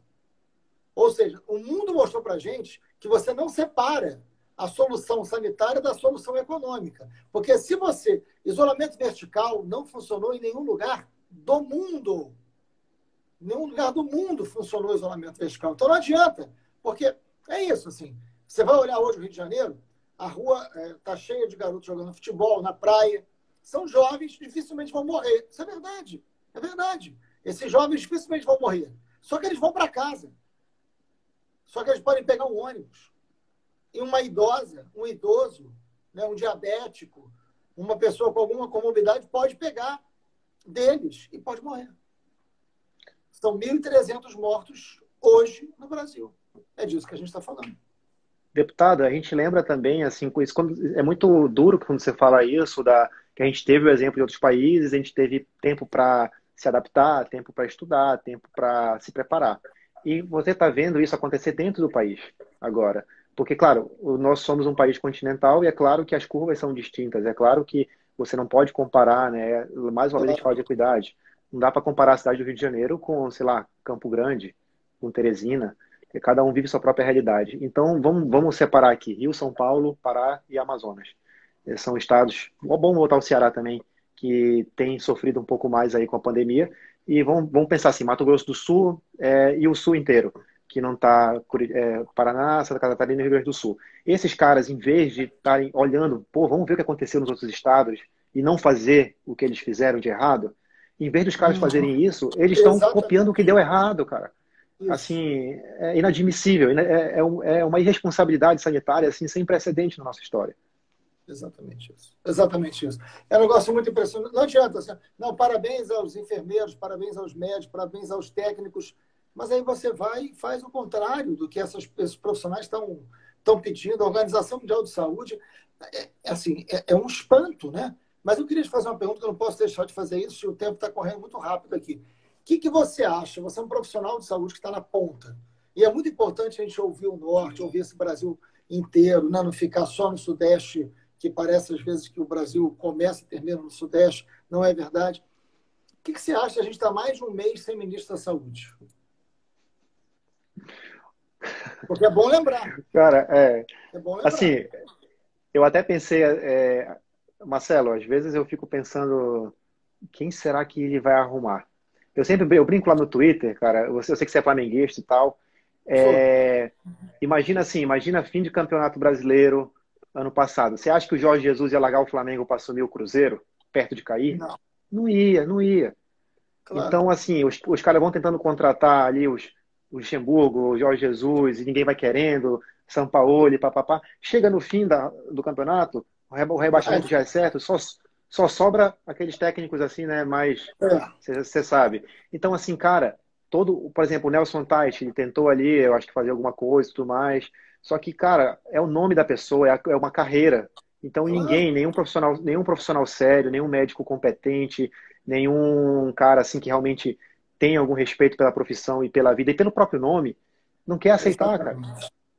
Ou seja, o mundo mostrou para a gente que você não separa a solução sanitária da solução econômica. Porque se você... Isolamento vertical não funcionou em nenhum lugar do mundo. Em nenhum lugar do mundo funcionou o isolamento vertical. Então não adianta. Porque é isso, assim. Você vai olhar hoje o Rio de Janeiro, a rua está cheia de garotos jogando futebol na praia. São jovens, dificilmente vão morrer. Isso é verdade. É verdade. Esses jovens dificilmente vão morrer. Só que eles vão para casa. Só que eles podem pegar um ônibus. E uma idosa, um idoso, né, um diabético, uma pessoa com alguma comorbidade pode pegar deles e pode morrer. São 1.300 mortos hoje no Brasil. É disso que a gente está falando. Deputado, a gente lembra também, assim, com isso, é muito duro quando você fala isso, que a gente teve o exemplo de outros países, a gente teve tempo para se adaptar, tempo para estudar, tempo para se preparar. E você está vendo isso acontecer dentro do país agora. Porque, claro, nós somos um país continental e é claro que as curvas são distintas, é claro que você não pode comparar, né? Mais uma vez a gente fala de equidade. Não dá para comparar a cidade do Rio de Janeiro com, sei lá, Campo Grande, com Teresina. Cada um vive sua própria realidade. Então, vamos separar aqui Rio, São Paulo, Pará e Amazonas. São estados, bom voltar ao Ceará também, que tem sofrido um pouco mais aí com a pandemia. E vamos pensar assim, Mato Grosso do Sul e o Sul inteiro, que não está Paraná, Santa Catarina e Rio Grande do Sul. Esses caras, em vez de estarem olhando, vamos ver o que aconteceu nos outros estados e não fazer o que eles fizeram de errado, em vez dos caras fazerem isso, eles estão copiando o que deu errado, cara. Isso. Assim, é inadmissível, é uma irresponsabilidade sanitária assim, sem precedente na nossa história. Exatamente isso. Exatamente isso. É um negócio muito impressionante. Não adianta. Assim, não, parabéns aos enfermeiros, parabéns aos médicos, parabéns aos técnicos, mas aí você vai e faz o contrário do que esses profissionais estão pedindo. A Organização Mundial de Saúde é um espanto, né? Mas eu queria te fazer uma pergunta que eu não posso deixar de fazer isso, o tempo está correndo muito rápido aqui. O que você acha? Você é um profissional de saúde que está na ponta. E é muito importante a gente ouvir o Norte, ouvir esse Brasil inteiro, né? Não ficar só no Sudeste, que parece às vezes que o Brasil começa e termina no Sudeste. Não é verdade. O que você acha? A gente está mais de um mês sem ministro da Saúde. Porque é bom lembrar. Cara, É bom lembrar. assim, eu até pensei, Marcelo, às vezes eu fico pensando, quem será que ele vai arrumar? Eu brinco lá no Twitter, cara, eu sei que você é flamenguista e tal. Sou. Imagina assim, imagina fim de campeonato brasileiro ano passado. Você acha que o Jorge Jesus ia largar o Flamengo para assumir o Cruzeiro, perto de cair? Não, Não ia, não ia. claro. Então, assim, os caras vão tentando contratar ali o Luxemburgo, o Jorge Jesus, e ninguém vai querendo, Sampaoli, papapá. Chega no fim do campeonato, o rebaixamento já é certo, só sobra aqueles técnicos assim, né? Mas É. você sabe. Então, assim, cara, por exemplo, o Nelson Teich, ele tentou ali, eu acho que fazer alguma coisa e tudo mais. Só que, cara, é o nome da pessoa, é uma carreira. Então, Claro. nenhum profissional sério, nenhum médico competente, nenhum cara assim que realmente tem algum respeito pela profissão e pela vida e pelo próprio nome, não quer aceitar, cara.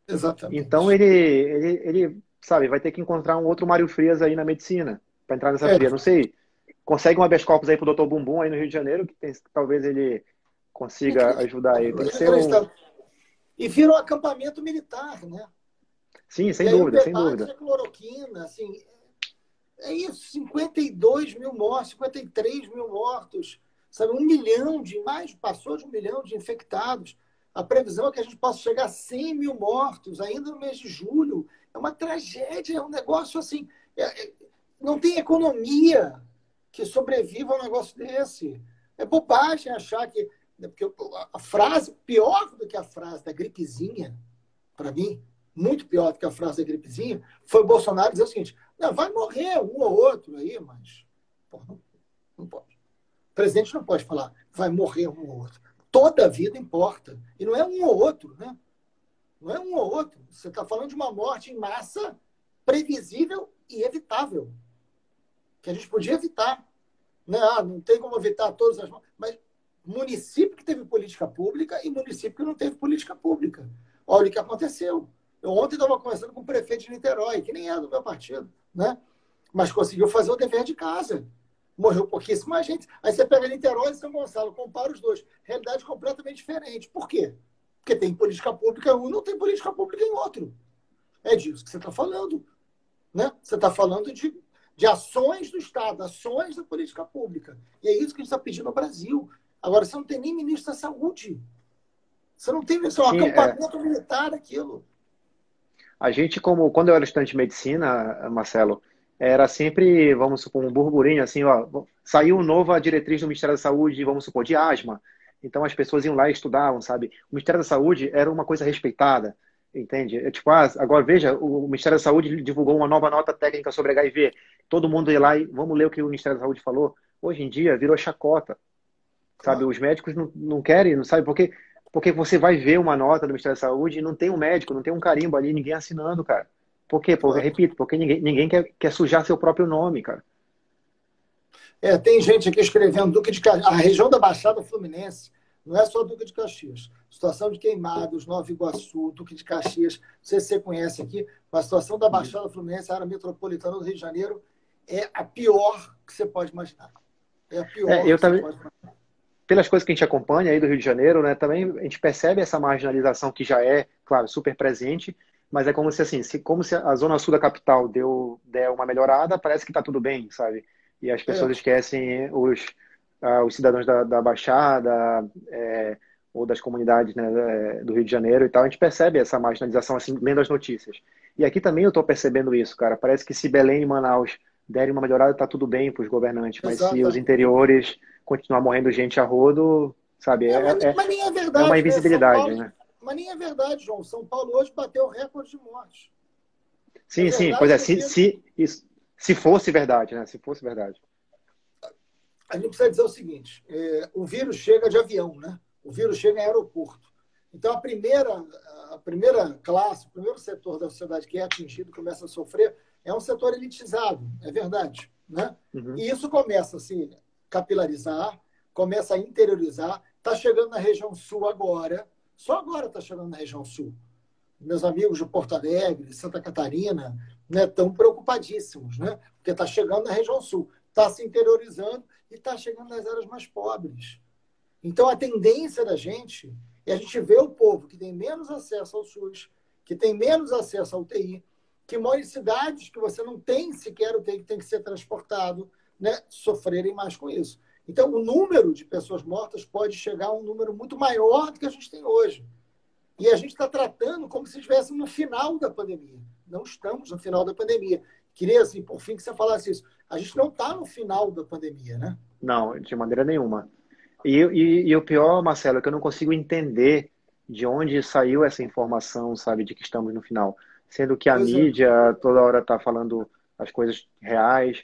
Exatamente. Então Exatamente. ele, sabe, vai ter que encontrar um outro Mário Frias aí na medicina para entrar nessa fria. É. Não sei, consegue um habeas corpus aí pro Dr. Bumbum aí no Rio de Janeiro, talvez ele consiga ajudar aí. Tem que ser um. Inacreditável. E vira um acampamento militar, né? Sim, E sem aí o dúvida, sem debate dúvida. é cloroquina, assim, é isso, 52 mil mortos, 53 mil mortos, sabe? 1 milhão mais, passou de 1 milhão de infectados. A previsão é que a gente possa chegar a 100 mil mortos ainda no mês de julho. É uma tragédia, é um negócio assim. Não tem economia que sobreviva a um negócio desse. É bobagem achar que. Porque a frase, pior do que a frase da gripezinha, para mim, muito pior do que a frase da gripezinha, foi o Bolsonaro dizer o seguinte: não, vai morrer um ou outro aí, mas pô, não pode. O presidente não pode falar, vai morrer um ou outro. Toda a vida importa. E não é um ou outro, né? Não é um ou outro. Você está falando de uma morte em massa previsível e evitável, que a gente podia evitar. Né? Não tem como evitar todas as mortes, mas município que teve política pública e município que não teve política pública. Olha o que aconteceu. Eu ontem estava conversando com o prefeito de Niterói, que nem é do meu partido, né? Mas conseguiu fazer o dever de casa. Morreu pouquíssima gente. Aí você pega Niterói e São Gonçalo, compara os dois. Realidade completamente diferente. Por quê? Porque tem política pública em um e não tem política pública em outro. É disso que você está falando. Né? Você está falando de ações do Estado, ações da política pública. E é isso que a gente está pedindo no Brasil. Agora, você não tem nem ministro da Saúde. Você não tem isso, é um Sim, acampamento militar aquilo. a gente, como quando eu era estudante de medicina, Marcelo, era sempre, vamos supor, um burburinho assim, ó, saiu nova diretriz do Ministério da Saúde, vamos supor, de asma. Então as pessoas iam lá e estudavam, sabe? O Ministério da Saúde era uma coisa respeitada, entende? É tipo, agora veja, o Ministério da Saúde divulgou uma nova nota técnica sobre HIV. Todo mundo ia lá e vamos ler o que o Ministério da Saúde falou. Hoje em dia virou chacota. Sabe, Claro. os médicos não querem, não sabe por quê? Porque você vai ver uma nota do Ministério da Saúde e não tem um médico, não tem um carimbo ali, ninguém assinando, cara. Por quê? Porque, Claro. repito, porque ninguém quer sujar seu próprio nome, cara. Tem gente aqui escrevendo Duque de Caxias. A região da Baixada Fluminense não é só Duque de Caxias. Situação de Queimados, Nova Iguaçu, Duque de Caxias. Não sei se você conhece aqui, mas a situação da Baixada Fluminense, a área metropolitana do Rio de Janeiro, é a pior que você pode imaginar. É a pior Eu que você também, pode imaginar. pelas coisas que a gente acompanha aí do Rio de Janeiro, né, também a gente percebe essa marginalização que já é, claro, super presente, mas é como se assim, como se a zona sul da capital der uma melhorada, parece que está tudo bem, sabe? E as É, pessoas esquecem os cidadãos da Baixada, ou das comunidades, né, do Rio de Janeiro e tal. A gente percebe essa marginalização assim, lendo as notícias. E aqui também eu estou percebendo isso, cara. Parece que se Belém e Manaus derem uma melhorada, está tudo bem para os governantes, mas se os exatamente. interiores continuar morrendo gente a rodo, sabe? Mas nem é É uma verdade, né? São invisibilidade, Paulo. né? Mas nem é verdade, João. São Paulo hoje bateu o recorde de mortes. É Sim, sim, pois verdade é, que o vírus. se fosse verdade, né? Se fosse verdade. A gente precisa dizer o seguinte: o vírus chega de avião, né? O vírus chega em aeroporto. Então, a primeira classe, o primeiro setor da sociedade que é atingido, começa a sofrer, é um setor elitizado, é verdade. né? Uhum. E isso começa a se capilarizar, começa a interiorizar, está chegando na região sul agora, só agora está chegando na região sul. Meus amigos de Porto Alegre, Santa Catarina, né, estão preocupadíssimos, né? Porque está chegando na região sul, está se interiorizando e está chegando nas áreas mais pobres. Então, a tendência da gente é a gente ver o povo que tem menos acesso ao SUS, que tem menos acesso ao UTI, que mora em cidades que você não tem sequer UTI, que tem que ser transportado, né, sofrerem mais com isso. Então, o número de pessoas mortas pode chegar a um número muito maior do que a gente tem hoje. E a gente está tratando como se estivéssemos no final da pandemia. Não estamos no final da pandemia. Queria, assim, por fim, que você falasse isso. A gente não está no final da pandemia, né? Não, de maneira nenhuma. E o pior, Marcelo, é que eu não consigo entender de onde saiu essa informação, sabe, de que estamos no final. Sendo que a Pois é. mídia toda hora está falando as coisas reais,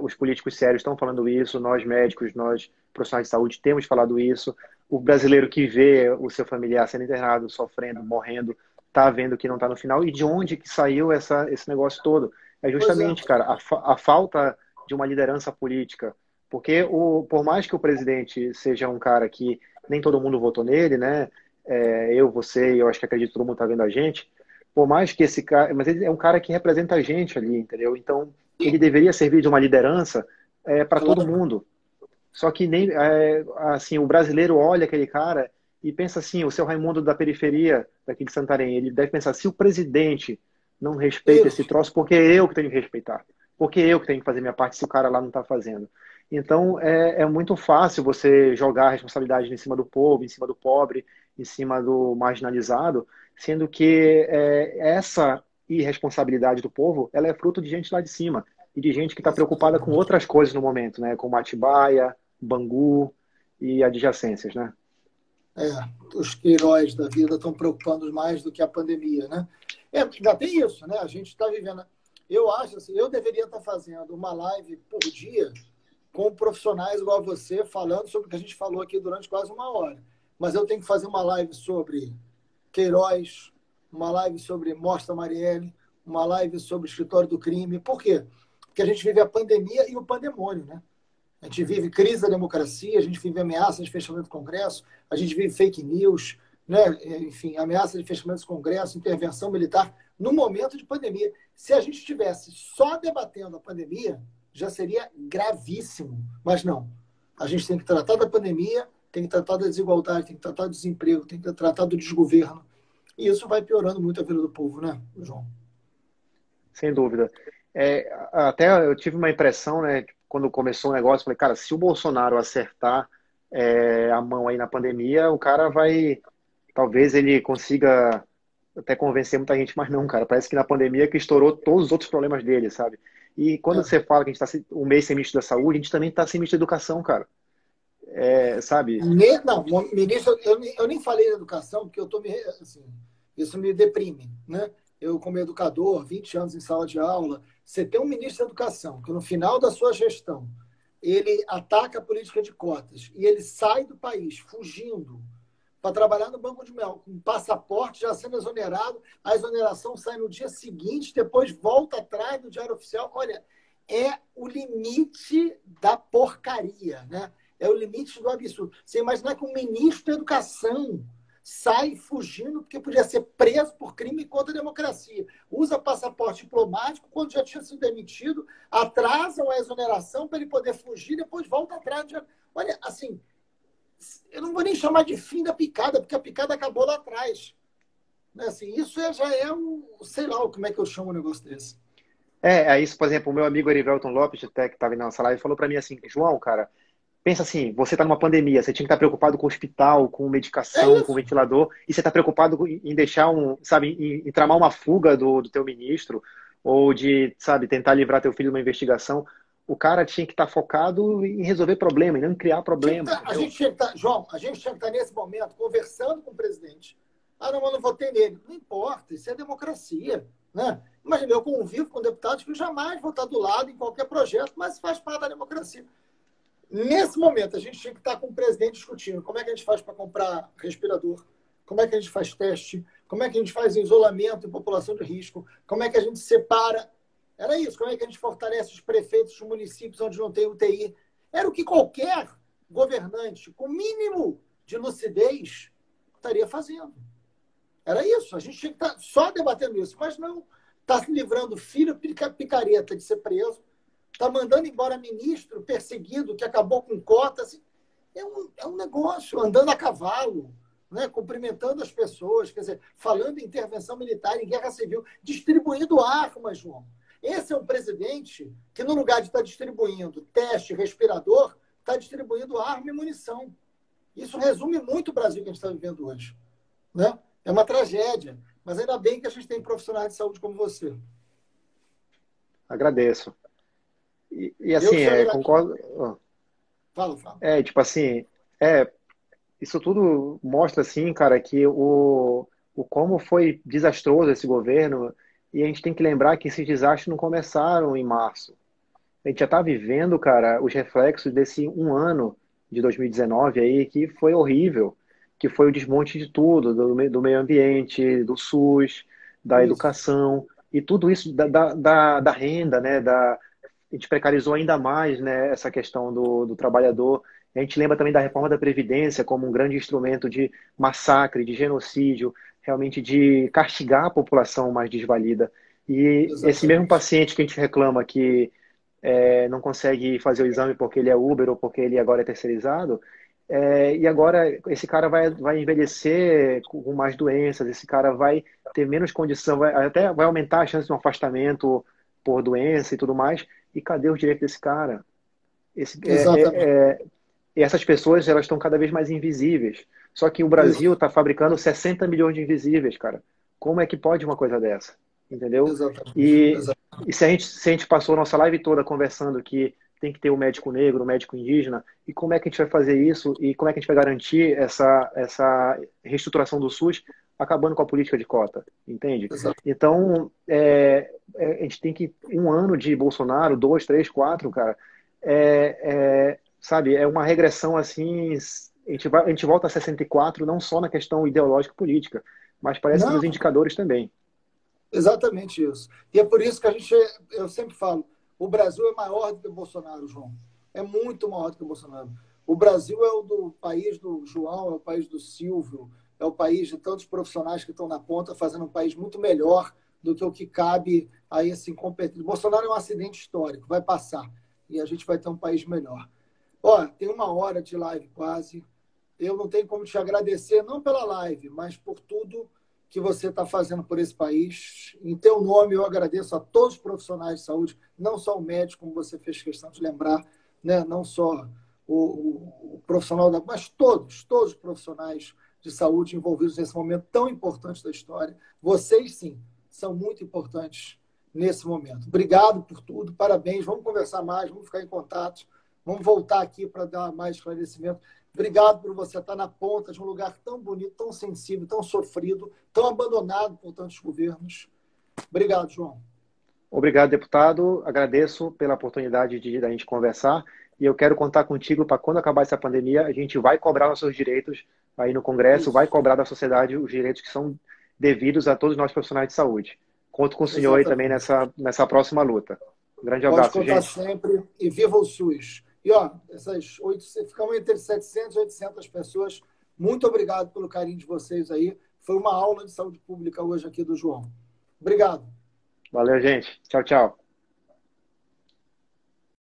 os políticos sérios estão falando isso, nós médicos, nós profissionais de saúde temos falado isso. O brasileiro que vê o seu familiar sendo internado, sofrendo, morrendo, está vendo que não está no final. E de onde que saiu esse negócio todo? É Pois é. justamente, cara, a falta de uma liderança política, porque por mais que o presidente seja um cara que nem todo mundo votou nele, né? Eu, você, eu acho que acredito que todo mundo está vendo a gente. Por mais que esse cara, mas ele é um cara que representa a gente ali, entendeu? Então ele deveria servir de uma liderança para todo Claro. mundo. Só que nem assim o brasileiro olha aquele cara e pensa assim, o seu Raimundo da periferia daqui de Santarém, ele deve pensar, se o presidente não respeita esse Isso. troço, porque é eu que tenho que respeitar. Porque eu que tenho que fazer minha parte se o cara lá não está fazendo. Então é muito fácil você jogar a responsabilidade em cima do povo, em cima do pobre, em cima do marginalizado, sendo que essa irresponsabilidade do povo, ela é fruto de gente lá de cima e de gente que está preocupada com Exatamente. outras coisas no momento, né? Como Atibaia, Bangu e adjacências, né? É, os heróis da vida estão preocupando mais do que a pandemia, né? Ainda tem isso, né? A gente está vivendo. Eu acho assim, eu deveria estar fazendo uma live por dia com profissionais igual a você, falando sobre o que a gente falou aqui durante quase uma hora. Mas eu tenho que fazer uma live sobre Queiroz, uma live sobre Mostra Marielle, uma live sobre o escritório do crime. Por quê? Porque a gente vive a pandemia e o pandemônio, né? A gente vive crise da democracia, a gente vive ameaça de fechamento do Congresso, a gente vive fake news, né? Enfim, ameaça de fechamento do Congresso, intervenção militar, no momento de pandemia. Se a gente estivesse só debatendo a pandemia, já seria gravíssimo. Mas não. A gente tem que tratar da pandemia, tem que tratar da desigualdade, tem que tratar do desemprego, tem que tratar do desgoverno. E isso vai piorando muito a vida do povo, né, João? Sem dúvida. Até eu tive uma impressão, né, quando começou o negócio, falei, cara, se o Bolsonaro acertar a mão aí na pandemia, o cara vai, talvez ele consiga até convencer muita gente, mas não, cara, parece que na pandemia que estourou todos os outros problemas dele, sabe? E quando É. você fala que a gente está um mês sem ministro da saúde, a gente também está sem ministro da educação, cara. Sabe? Não, ministro, eu nem falei de educação, porque eu tô assim, isso me deprime, né? Eu, como educador, 20 anos em sala de aula, você tem um ministro da educação que no final da sua gestão ele ataca a política de cotas e ele sai do país fugindo para trabalhar no Banco de Mel, com passaporte já sendo exonerado, a exoneração sai no dia seguinte, depois volta atrás no Diário Oficial. Olha, é o limite da porcaria, né? É o limite do absurdo. Você imaginar que um ministro da Educação sai fugindo porque podia ser preso por crime contra a democracia. Usa passaporte diplomático quando já tinha sido demitido, atrasam a exoneração para ele poder fugir, depois volta atrás. Olha, assim, eu não vou nem chamar de fim da picada, porque a picada acabou lá atrás. Né? Assim, isso já é sei lá como é que eu chamo um negócio desse. Isso, por exemplo, o meu amigo Erivelton Lopes, até que estava na nossa live, falou para mim assim, João, cara, pensa assim, você está numa pandemia, você tinha que estar preocupado com o hospital, com É medicação, com isso. ventilador, e você está preocupado em deixar sabe, em tramar uma fuga do teu ministro, ou de, sabe, tentar livrar teu filho de uma investigação. O cara tinha que estar focado em resolver problema, e não em criar problema, A entendeu? gente tinha que estar, João, a gente tinha que estar nesse momento conversando com o presidente. Ah, não, eu não votei nele. Não importa, isso é democracia. Né? Imagina, eu convivo com deputados que eu jamais vou estar do lado em qualquer projeto, mas faz parte da democracia. Nesse momento, a gente tinha que estar com o presidente discutindo como é que a gente faz para comprar respirador, como é que a gente faz teste, como é que a gente faz isolamento em população de risco, como é que a gente separa Era isso. Como é que a gente fortalece os prefeitos dos municípios onde não tem UTI? Era o que qualquer governante, com mínimo de lucidez, estaria fazendo. Era isso. A gente tinha que estar só debatendo isso. Mas não. Está se livrando filho picareta de ser preso. Está mandando embora ministro perseguido que acabou com cotas. É um negócio. Andando a cavalo, né? Cumprimentando as pessoas. Quer dizer, falando em intervenção militar, em guerra civil. Distribuindo armas, João. Esse é um presidente que, no lugar de estar distribuindo teste, respirador, está distribuindo arma e munição. Isso resume muito o Brasil que a gente está vivendo hoje. Né? É uma tragédia. Mas ainda bem que a gente tem profissionais de saúde como você. Agradeço. E assim, concordo. Fala, fala. Tipo assim, isso tudo mostra, assim, cara, que o como foi desastroso esse governo, e a gente tem que lembrar que esses desastres não começaram em março. A gente já está vivendo, cara, os reflexos desse um ano de 2019 aí, que foi horrível, que foi o desmonte de tudo, do meio ambiente, do SUS, da educação, e tudo isso da renda, né? A gente precarizou ainda mais, né, essa questão do trabalhador. A gente lembra também da reforma da Previdência como um grande instrumento de massacre, de genocídio, realmente de castigar a população mais desvalida. E esse mesmo paciente que a gente reclama que não consegue fazer o exame porque ele é Uber ou porque ele agora é terceirizado, e agora esse cara vai envelhecer com mais doenças, esse cara vai ter menos condição, até vai aumentar a chance de um afastamento por doença e tudo mais. E cadê os direitos desse cara? Exatamente. E essas pessoas, elas estão cada vez mais invisíveis. Só que o Brasil está fabricando 60 milhões de invisíveis, cara. Como é que pode uma coisa dessa? Entendeu? Exatamente. E se a gente passou a nossa live toda conversando que tem que ter o médico negro, o médico indígena, e como é que a gente vai fazer isso? E como é que a gente vai garantir essa reestruturação do SUS acabando com a política de cota? Entende? Então, a gente tem que... Um ano de Bolsonaro, 2, 3, 4, cara, sabe, é uma regressão assim... A gente volta a 64 não só na questão ideológica e política, mas parece que nos indicadores também. Exatamente isso. E é por isso que eu sempre falo, o Brasil é maior do que o Bolsonaro, João. É muito maior do que o Bolsonaro. O Brasil é o país do João, é o país do Silvio, é o país de tantos profissionais que estão na ponta fazendo um país muito melhor do que o que cabe a esse incompetente. Bolsonaro é um acidente histórico, vai passar. E a gente vai ter um país melhor. Ó, tem 1 hora de live quase. Eu não tenho como te agradecer, não pela live, mas por tudo que você está fazendo por esse país. Em teu nome, eu agradeço a todos os profissionais de saúde, não só o médico, como você fez questão de lembrar, né? Não só o profissional, mas todos os profissionais de saúde envolvidos nesse momento tão importante da história. Vocês, sim, são muito importantes nesse momento. Obrigado por tudo, parabéns. Vamos conversar mais, vamos ficar em contato, vamos voltar aqui para dar mais esclarecimento. Obrigado por você estar na ponta de um lugar tão bonito, tão sensível, tão sofrido, tão abandonado por tantos governos. Obrigado, João. Obrigado, deputado. Agradeço pela oportunidade de a gente conversar. E eu quero contar contigo para quando acabar essa pandemia, a gente vai cobrar nossos direitos aí no Congresso, vai cobrar da sociedade os direitos que são devidos a todos nós profissionais de saute. Conto com o senhor aí também nessa próxima luta. Um grande abraço, gente. Pode contar sempre e viva o SUS. E, ó, ficamos entre 700 e 800 pessoas. Muito obrigado pelo carinho de vocês aí. Foi uma aula de saúde pública hoje aqui do João. Obrigado. Valeu, gente. Tchau, tchau.